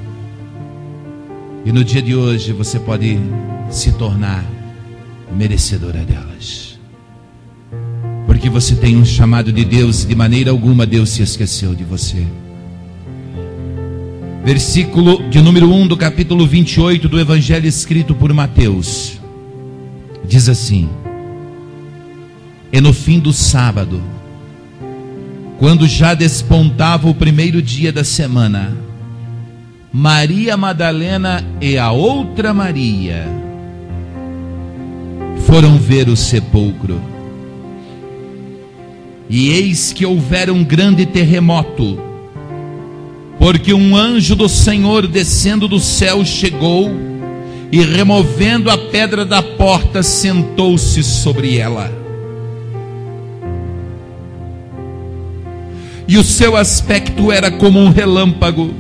e no dia de hoje, você pode se tornar merecedora delas. Porque você tem um chamado de Deus, e de maneira alguma Deus se esqueceu de você. Versículo de número 1 do capítulo 28 do Evangelho escrito por Mateus. Diz assim: e no fim do sábado, quando já despontava o primeiro dia da semana, Maria Madalena e a outra Maria foram ver o sepulcro. E eis que houvera um grande terremoto, porque um anjo do Senhor descendo do céu chegou e, removendo a pedra da porta, sentou-se sobre ela. E o seu aspecto era como um relâmpago,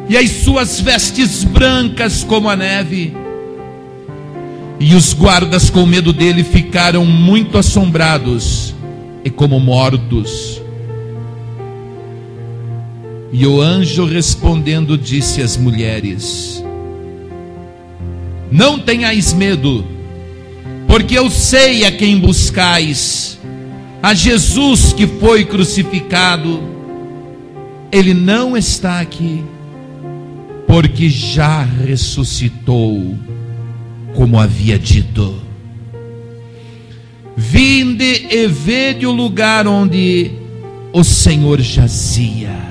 e as suas vestes brancas como a neve. E os guardas, com medo dele, ficaram muito assombrados e como mortos. E o anjo, respondendo, disse às mulheres: não tenhais medo, porque eu sei a quem buscais, a Jesus que foi crucificado. Ele não está aqui, porque já ressuscitou, como havia dito. Vinde e vede o lugar onde o Senhor jazia.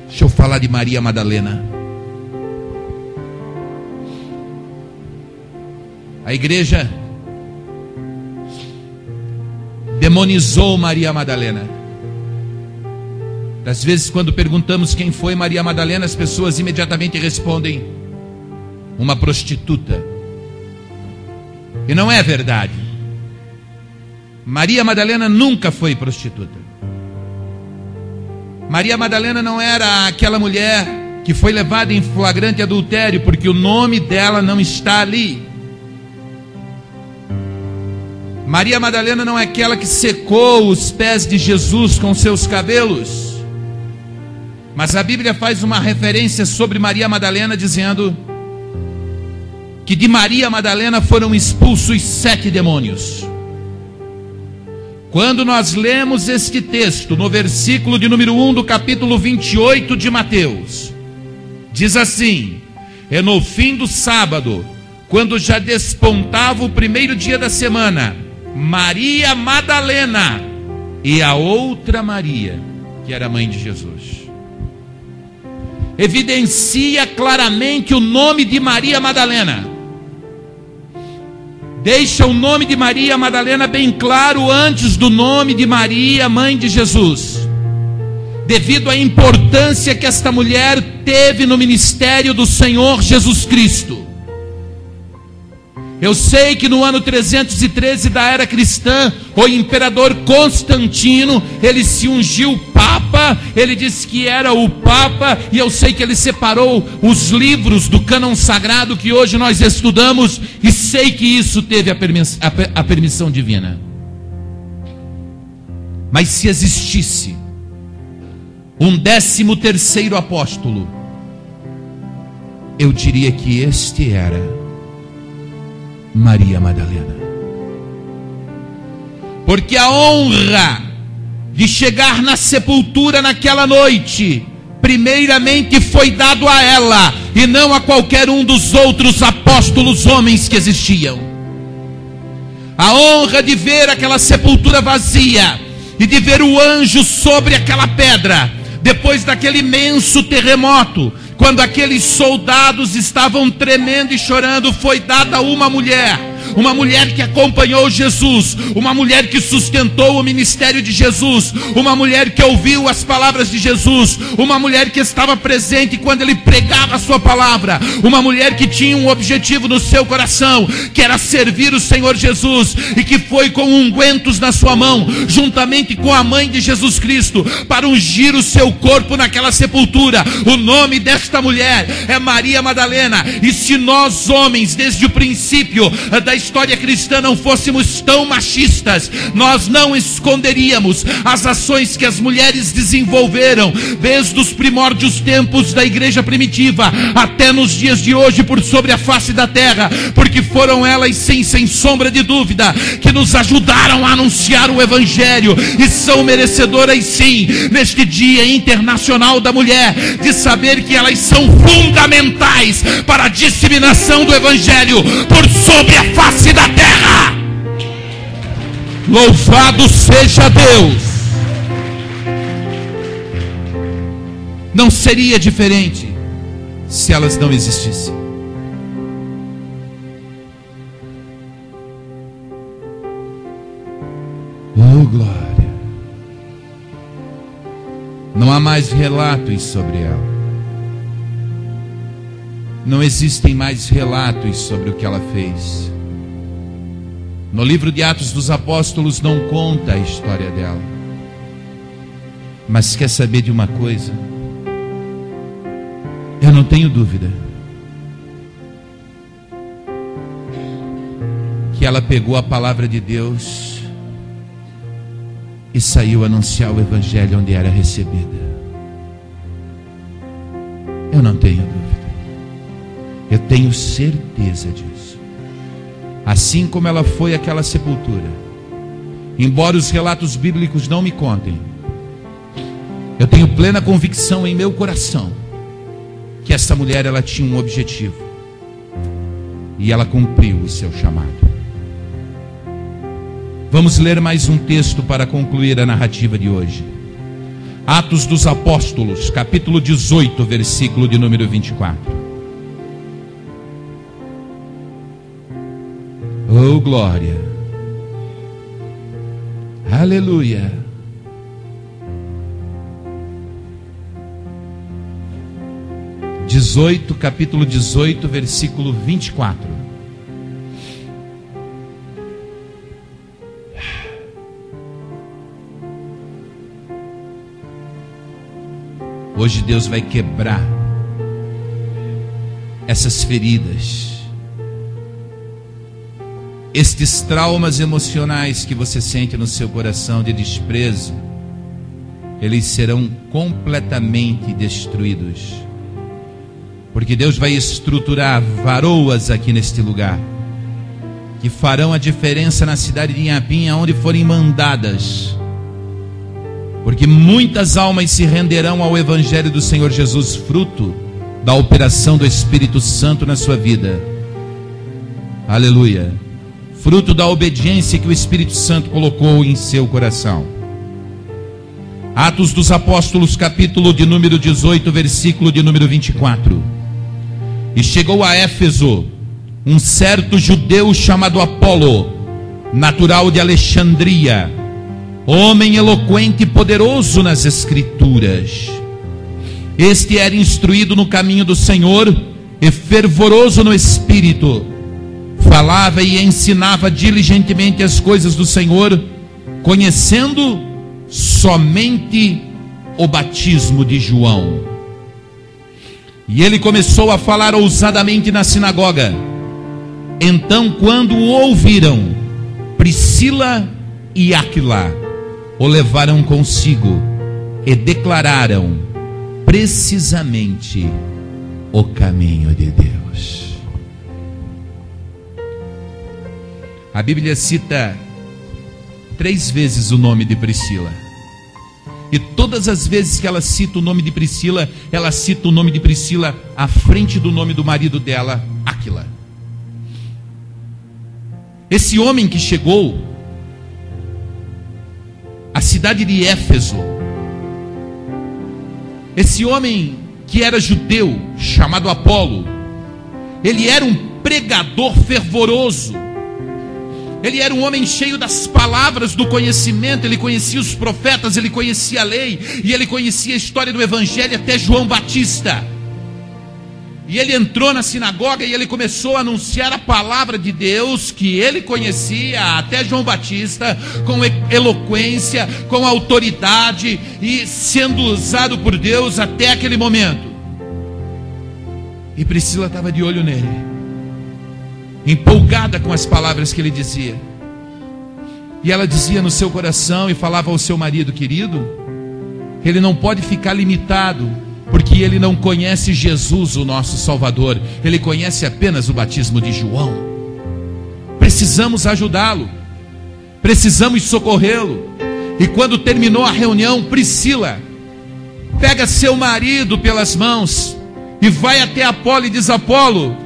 Deixa eu falar de Maria Madalena. A igreja demonizou Maria Madalena. Das vezes, quando perguntamos quem foi Maria Madalena, as pessoas imediatamente respondem: uma prostituta. E não é verdade. Maria Madalena nunca foi prostituta. Maria Madalena não era aquela mulher que foi levada em flagrante adultério, porque o nome dela não está ali. Maria Madalena não é aquela que secou os pés de Jesus com seus cabelos. Mas a Bíblia faz uma referência sobre Maria Madalena, dizendo que de Maria Madalena foram expulsos 7 demônios. Quando nós lemos este texto, no versículo de número 1 do capítulo 28 de Mateus, diz assim: e no fim do sábado, quando já despontava o primeiro dia da semana, Maria Madalena e a outra Maria, que era a mãe de Jesus. Evidencia claramente o nome de Maria Madalena. Deixa o nome de Maria Madalena bem claro antes do nome de Maria, mãe de Jesus, devido à importância que esta mulher teve no ministério do Senhor Jesus Cristo. Eu sei que no ano 313 da era cristã, o imperador Constantino, ele se ungiu Papa, ele disse que era o Papa, e eu sei que ele separou os livros do cânon sagrado que hoje nós estudamos, e sei que isso teve a permissão divina. Mas se existisse um 13º apóstolo, eu diria que este era Maria Madalena. Porque a honra de chegar na sepultura naquela noite, primeiramente foi dado a ela, e não a qualquer um dos outros apóstolos homens que existiam. A honra de ver aquela sepultura vazia, e de ver o anjo sobre aquela pedra, depois daquele imenso terremoto, quando aqueles soldados estavam tremendo e chorando, foi dada a uma mulher. uma mulher que acompanhou Jesus, uma mulher que sustentou o ministério de Jesus, uma mulher que ouviu as palavras de Jesus, uma mulher que estava presente quando ele pregava a sua palavra, uma mulher que tinha um objetivo no seu coração, que era servir o Senhor Jesus, e que foi com ungüentos na sua mão, juntamente com a mãe de Jesus Cristo, para ungir o seu corpo naquela sepultura. O nome desta mulher é Maria Madalena. E se nós homens, desde o princípio da história cristã, não fôssemos tão machistas, nós não esconderíamos as ações que as mulheres desenvolveram desde os primórdios tempos da igreja primitiva até nos dias de hoje por sobre a face da terra, porque foram elas, sim, sem sombra de dúvida, que nos ajudaram a anunciar o evangelho, e são merecedoras, sim, neste dia internacional da mulher, de saber que elas são fundamentais para a disseminação do evangelho por sobre a face da terra. Louvado seja Deus. Não seria diferente se elas não existissem. Oh, glória. Não há mais relatos sobre ela. Não existem mais relatos sobre o que ela fez. No livro de Atos dos Apóstolos não conta a história dela. Mas quer saber de uma coisa? Eu não tenho dúvida que ela pegou a palavra de Deus e saiu a anunciar o evangelho onde era recebida. Eu não tenho dúvida. Eu tenho certeza disso. Assim como ela foi àquela sepultura, embora os relatos bíblicos não me contem, eu tenho plena convicção em meu coração que essa mulher, ela tinha um objetivo, e ela cumpriu o seu chamado. Vamos ler mais um texto para concluir a narrativa de hoje. Atos dos Apóstolos, capítulo 18, versículo de número 24. Oh, glória. Aleluia. Capítulo 18, versículo 24. Hoje Deus vai quebrar essas feridas, estes traumas emocionais que você sente no seu coração de desprezo. Eles serão completamente destruídos, porque Deus vai estruturar varoas aqui neste lugar, que farão a diferença na cidade de Inhapim, aonde forem mandadas, porque muitas almas se renderão ao evangelho do Senhor Jesus, fruto da operação do Espírito Santo na sua vida. Aleluia. Fruto da obediência que o Espírito Santo colocou em seu coração. Atos dos Apóstolos, capítulo de número 18, versículo de número 24. E chegou a Éfeso um certo judeu chamado Apolo, natural de Alexandria, homem eloquente e poderoso nas Escrituras. Este era instruído no caminho do Senhor e fervoroso no Espírito. Falava e ensinava diligentemente as coisas do Senhor, conhecendo somente o batismo de João. E ele começou a falar ousadamente na sinagoga. Então, quando o ouviram, Priscila e Áquila o levaram consigo e declararam precisamente o caminho de Deus. A Bíblia cita 3 vezes o nome de Priscila. E todas as vezes que ela cita o nome de Priscila, ela cita o nome de Priscila à frente do nome do marido dela, Áquila. Esse homem que chegou à cidade de Éfeso, esse homem que era judeu, chamado Apolo, ele era um pregador fervoroso, Ele era um homem cheio das palavras, do conhecimento. Ele conhecia os profetas, ele conhecia a lei, e ele conhecia a história do evangelho até João Batista. E ele entrou na sinagoga e ele começou a anunciar a palavra de Deus que ele conhecia até João Batista, com eloquência, com autoridade, e sendo usado por Deus até aquele momento. E Priscila estava de olho nele, empolgada com as palavras que ele dizia. E ela dizia no seu coração e falava ao seu marido: querido, ele não pode ficar limitado, porque ele não conhece Jesus, o nosso Salvador. Ele conhece apenas o batismo de João. Precisamos ajudá-lo, precisamos socorrê-lo. E quando terminou a reunião, Priscila pega seu marido pelas mãos e vai até Apolo e diz: Apolo,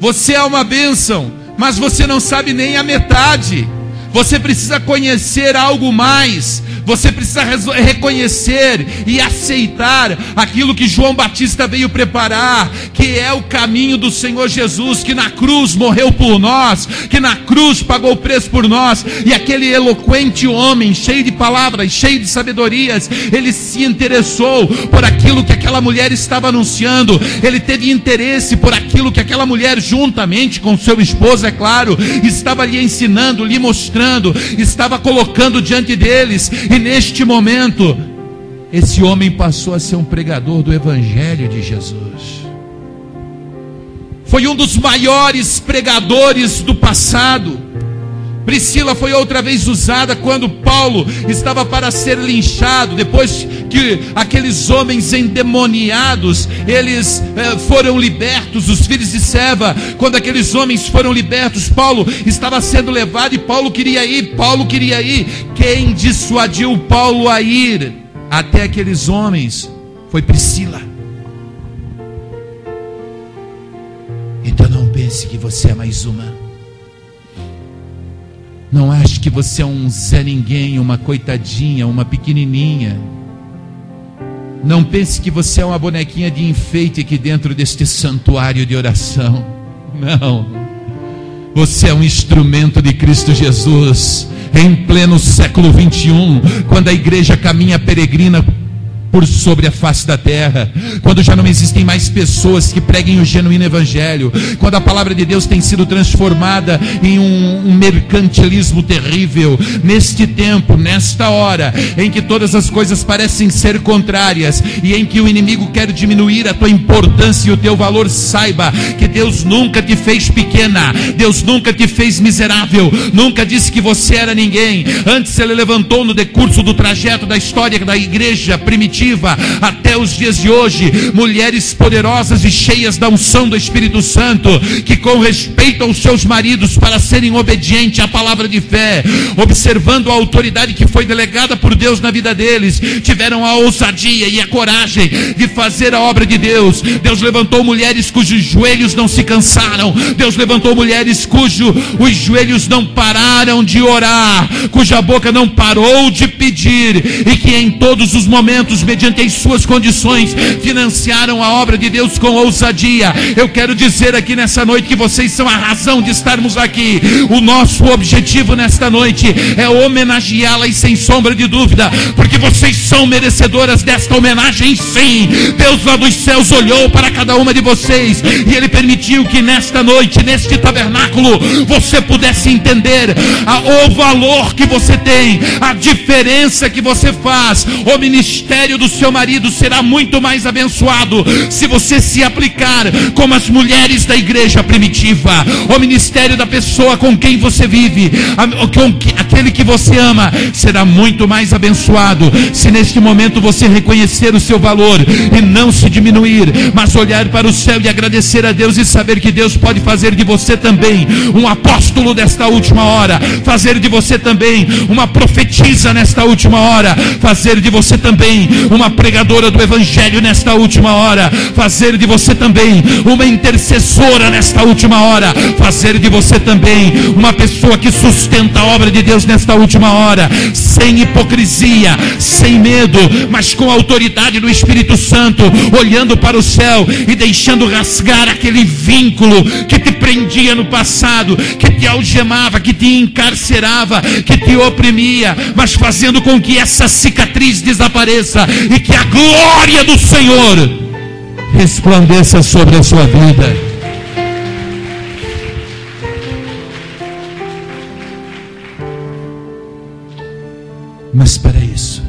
você é uma bênção, mas você não sabe nem a metade. Você precisa conhecer algo mais. Você precisa reconhecer e aceitar aquilo que João Batista veio preparar, que é o caminho do Senhor Jesus, que na cruz morreu por nós, que na cruz pagou o preço por nós. E aquele eloquente homem, cheio de palavras, cheio de sabedorias, ele se interessou por aquilo que aquela mulher estava anunciando. Ele teve interesse por aquilo que aquela mulher, juntamente com seu esposo, é claro, estava lhe ensinando, lhe mostrando, estava colocando diante deles. E neste momento, esse homem passou a ser um pregador do Evangelho de Jesus. Foi um dos maiores pregadores do passado. Priscila foi outra vez usada quando Paulo estava para ser linchado, depois que aqueles homens endemoniados, eles foram libertos, os filhos de Seva. Quando aqueles homens foram libertos, Paulo estava sendo levado e Paulo queria ir. Quem dissuadiu Paulo a ir até aqueles homens foi Priscila. Então não pense que você é mais uma. Não ache que você é um Zé Ninguém, uma coitadinha, uma pequenininha. Não pense que você é uma bonequinha de enfeite aqui dentro deste santuário de oração. Não. Você é um instrumento de Cristo Jesus. Em pleno século 21, quando a igreja caminha peregrina por sobre a face da terra, quando já não existem mais pessoas que preguem o genuíno evangelho, quando a palavra de Deus tem sido transformada em um mercantilismo terrível, neste tempo, nesta hora, em que todas as coisas parecem ser contrárias, e em que o inimigo quer diminuir a tua importância e o teu valor, saiba que Deus nunca te fez pequena, Deus nunca te fez miserável, nunca disse que você era ninguém. Antes Ele levantou no decurso do trajeto da história da igreja primitiva, até os dias de hoje, mulheres poderosas e cheias da unção do Espírito Santo, que com respeito aos seus maridos, para serem obedientes à palavra de fé, observando a autoridade que foi delegada por Deus na vida deles, tiveram a ousadia e a coragem de fazer a obra de Deus. Deus levantou mulheres cujos joelhos não se cansaram. Deus levantou mulheres cujos os joelhos não pararam de orar, cuja boca não parou de pedir, e que em todos os momentos, mediante as suas condições, financiaram a obra de Deus com ousadia. Eu quero dizer aqui nessa noite que vocês são a razão de estarmos aqui. O nosso objetivo nesta noite é homenageá-las sem sombra de dúvida, porque vocês são merecedoras desta homenagem, sim. Deus lá dos céus olhou para cada uma de vocês e Ele permitiu que nesta noite, neste tabernáculo, você pudesse entender o valor que você tem, a diferença que você faz. O ministério do seu marido será muito mais abençoado se você se aplicar como as mulheres da igreja primitiva. O ministério da pessoa com quem você vive, aquele que você ama, será muito mais abençoado se neste momento você reconhecer o seu valor e não se diminuir, mas olhar para o céu e agradecer a Deus e saber que Deus pode fazer de você também um apóstolo desta última hora, fazer de você também uma profetisa nesta última hora, fazer de você também uma pregadora do evangelho nesta última hora, fazer de você também uma intercessora nesta última hora, fazer de você também uma pessoa que sustenta a obra de Deus Deus nesta última hora, sem hipocrisia, sem medo, mas com a autoridade do Espírito Santo, olhando para o céu e deixando rasgar aquele vínculo que te prendia no passado, que te algemava, que te encarcerava, que te oprimia, mas fazendo com que essa cicatriz desapareça e que a glória do Senhor resplandeça sobre a sua vida. Mas para isso,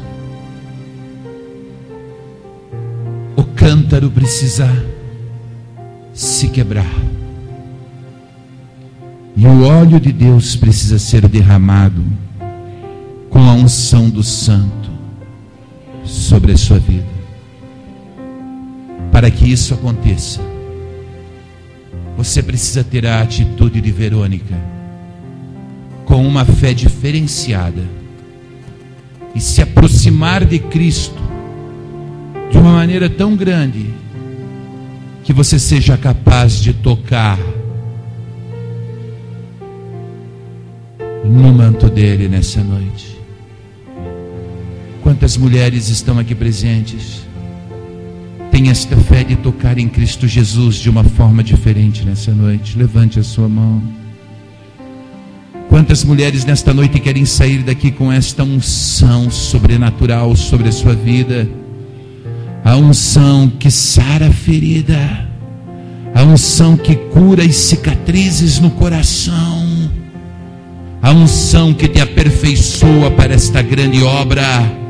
o cântaro precisa se quebrar, e o óleo de Deus precisa ser derramado com a unção do Santo sobre a sua vida. Para que isso aconteça, você precisa ter a atitude de Verônica, com uma fé diferenciada, e se aproximar de Cristo de uma maneira tão grande que você seja capaz de tocar no manto dele nessa noite. Quantas mulheres estão aqui presentes têm esta fé de tocar em Cristo Jesus de uma forma diferente nessa noite? Levante a sua mão. Quantas mulheres nesta noite querem sair daqui com esta unção sobrenatural sobre a sua vida? A unção que sara a ferida, a unção que cura as cicatrizes no coração, a unção que te aperfeiçoa para esta grande obra,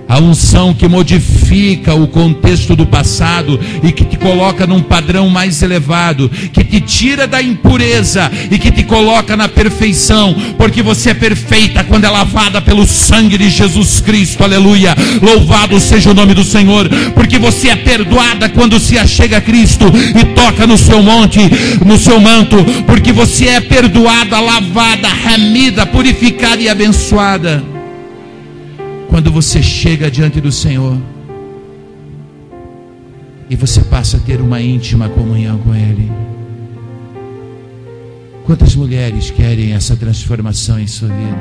a unção que modifica o contexto do passado e que te coloca num padrão mais elevado, que te tira da impureza e que te coloca na perfeição, porque você é perfeita quando é lavada pelo sangue de Jesus Cristo, aleluia, louvado seja o nome do Senhor, porque você é perdoada quando se achega a Cristo e toca no seu monte, no seu manto, porque você é perdoada, lavada, remida, purificada e abençoada. Quando você chega diante do Senhor e você passa a ter uma íntima comunhão com Ele. Quantas mulheres querem essa transformação em sua vida?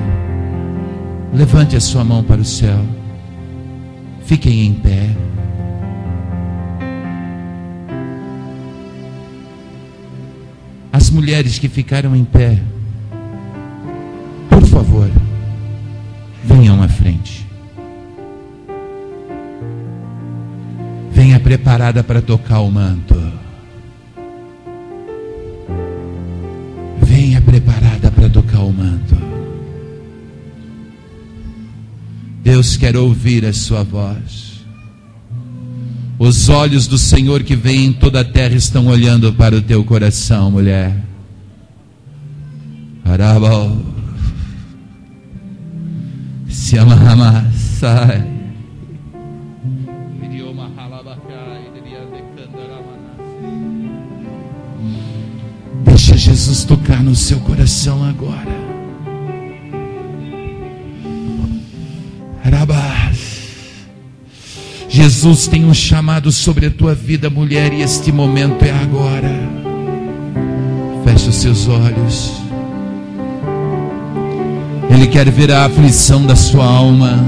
Levante a sua mão para o céu. Fiquem em pé. As mulheres que ficaram em pé, por favor, venham à frente. Venha preparada para tocar o manto. Venha preparada para tocar o manto. Deus quer ouvir a sua voz. Os olhos do Senhor que vêm em toda a terra estão olhando para o teu coração, mulher. Arabal. Se ama, sai. Deixa Jesus tocar no seu coração agora. Jesus tem um chamado sobre a tua vida, mulher, e este momento é agora. Feche os seus olhos. Ele quer ver a aflição da sua alma.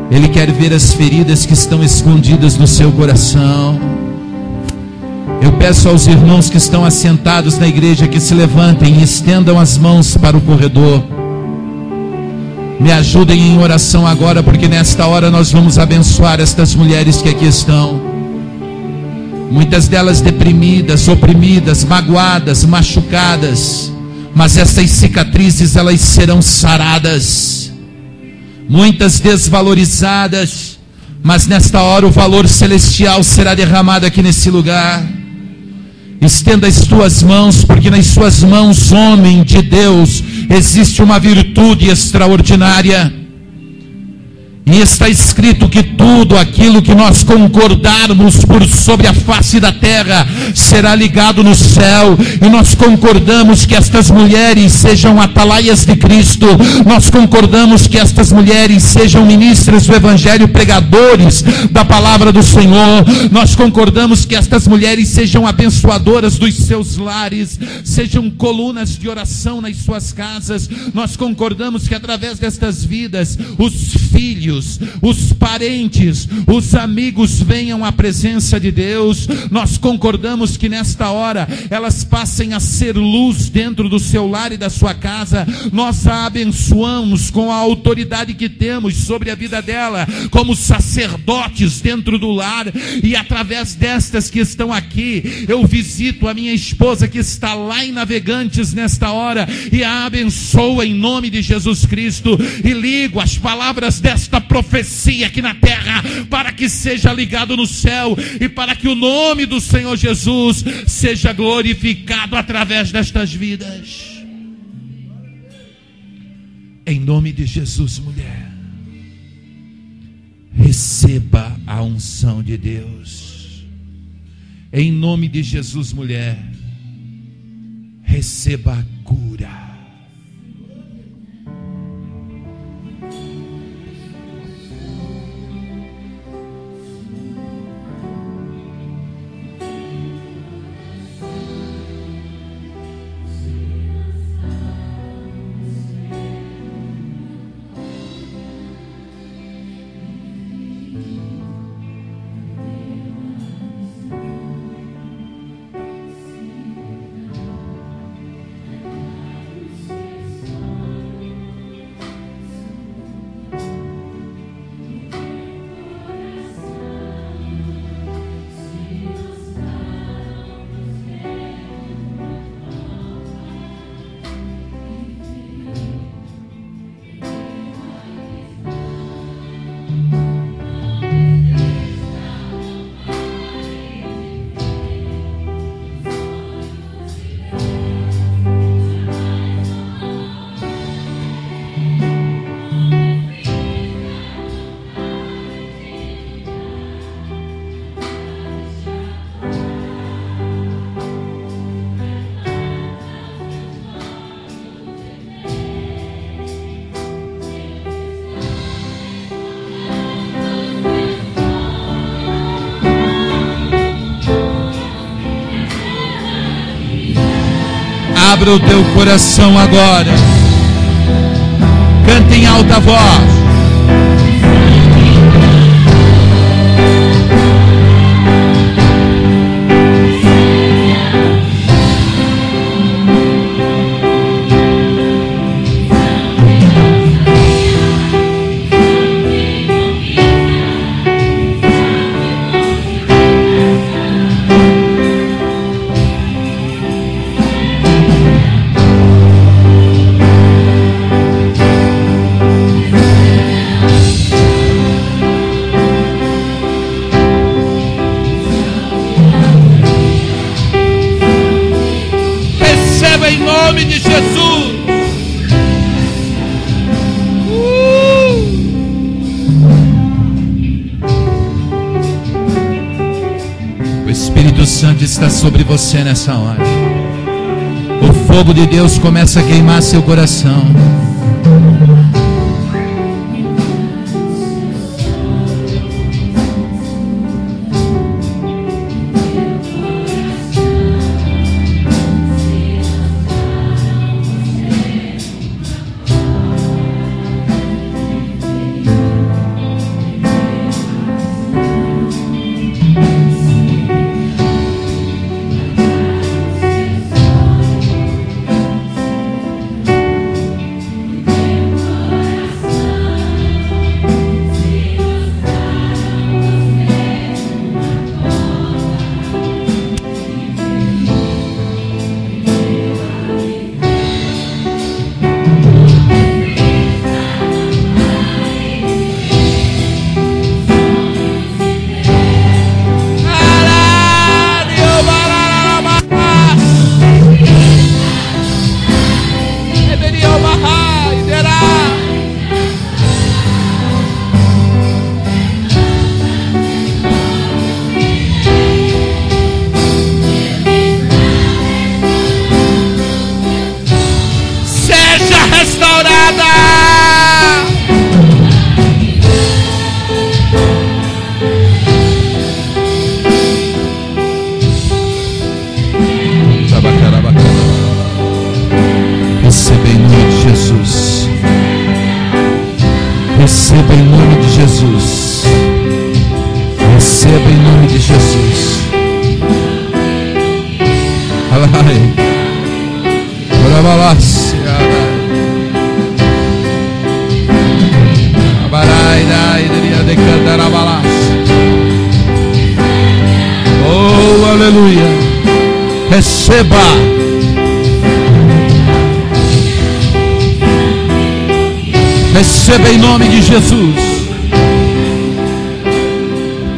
Ele quer ver as feridas que estão escondidas no seu coração. Eu peço aos irmãos que estão assentados na igreja que se levantem e estendam as mãos para o corredor. Me ajudem em oração agora, porque nesta hora nós vamos abençoar estas mulheres que aqui estão. Muitas delas deprimidas, oprimidas, magoadas, machucadas, mas essas cicatrizes elas serão saradas. Muitas desvalorizadas, mas nesta hora o valor celestial será derramado aqui nesse lugar. Estenda as tuas mãos, porque nas suas mãos, homem de Deus, existe uma virtude extraordinária. E está escrito que tudo aquilo que nós concordarmos por sobre a face da terra será ligado no céu. E nós concordamos que estas mulheres sejam atalaias de Cristo. Nós concordamos que estas mulheres sejam ministras do Evangelho, pregadores da palavra do Senhor. Nós concordamos que estas mulheres sejam abençoadoras dos seus lares, sejam colunas de oração nas suas casas. Nós concordamos que através destas vidas, os filhos, os parentes, os amigos venham à presença de Deus. Nós concordamos que nesta hora elas passem a ser luz dentro do seu lar e da sua casa. Nós a abençoamos com a autoridade que temos sobre a vida dela, como sacerdotes dentro do lar. E através destas que estão aqui, eu visito a minha esposa que está lá em Navegantes nesta hora e a abençoo em nome de Jesus Cristo, e ligo as palavras desta profecia aqui na terra, para que seja ligado no céu, e para que o nome do Senhor Jesus seja glorificado através destas vidas. Em nome de Jesus, mulher, receba a unção de Deus. Em nome de Jesus, mulher, receba a cura. Abra o teu coração agora. Canta em alta voz. Em nome de Jesus. O Espírito Santo está sobre você nessa hora. O fogo de Deus começa a queimar seu coração. Receba em nome de Jesus. Receba em nome de Jesus. Alai. Orabalas. Abarai dai de cantar abalas. Oh, aleluia. Receba. Receba em nome de Jesus.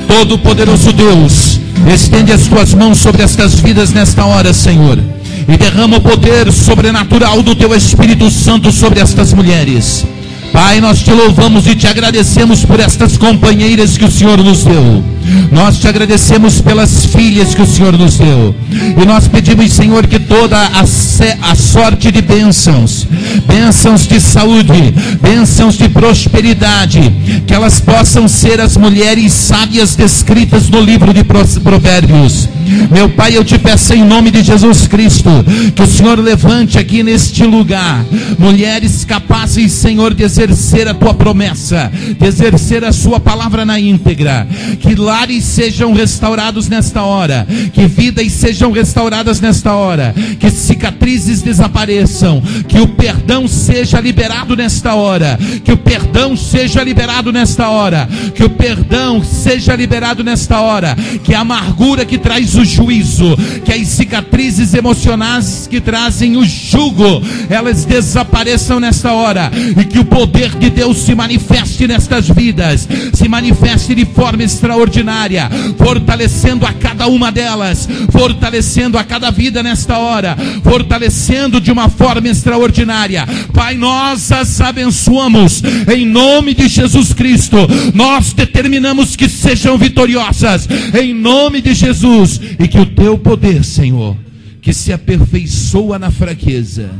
Todo-Poderoso Deus, estende as tuas mãos sobre estas vidas nesta hora, Senhor, e derrama o poder sobrenatural do teu Espírito Santo sobre estas mulheres. Pai, nós te louvamos e te agradecemos por estas companheiras que o Senhor nos deu. Nós te agradecemos pelas filhas que o Senhor nos deu. E nós pedimos, Senhor, que toda a sorte de bênçãos, bênçãos de saúde, bênçãos de prosperidade, que elas possam ser as mulheres sábias descritas no livro de Provérbios. Meu Pai, eu te peço em nome de Jesus Cristo, que o Senhor levante aqui neste lugar mulheres capazes, Senhor, de exercer a tua promessa, de exercer a sua palavra na íntegra. Que lares sejam restaurados nesta hora, que vidas sejam restauradas nesta hora, que cicatrizes desapareçam, que o perdão seja liberado nesta hora, que o perdão seja liberado nesta hora, que o perdão seja liberado nesta hora, que a amargura que traz o juízo, que as cicatrizes emocionais que trazem o jugo, elas desapareçam nesta hora, e que o poder de Deus se manifeste nestas vidas, se manifeste de forma extraordinária, fortalecendo a cada uma delas, fortalecendo a cada vida nesta hora, fortalecendo de uma forma extraordinária. Pai, nós as abençoamos em nome de Jesus Cristo. Nós determinamos que sejam vitoriosas em nome de Jesus, e que o teu poder, Senhor, que se aperfeiçoa na fraqueza,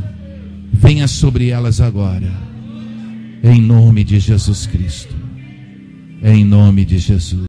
venha sobre elas agora, em nome de Jesus Cristo, em nome de Jesus.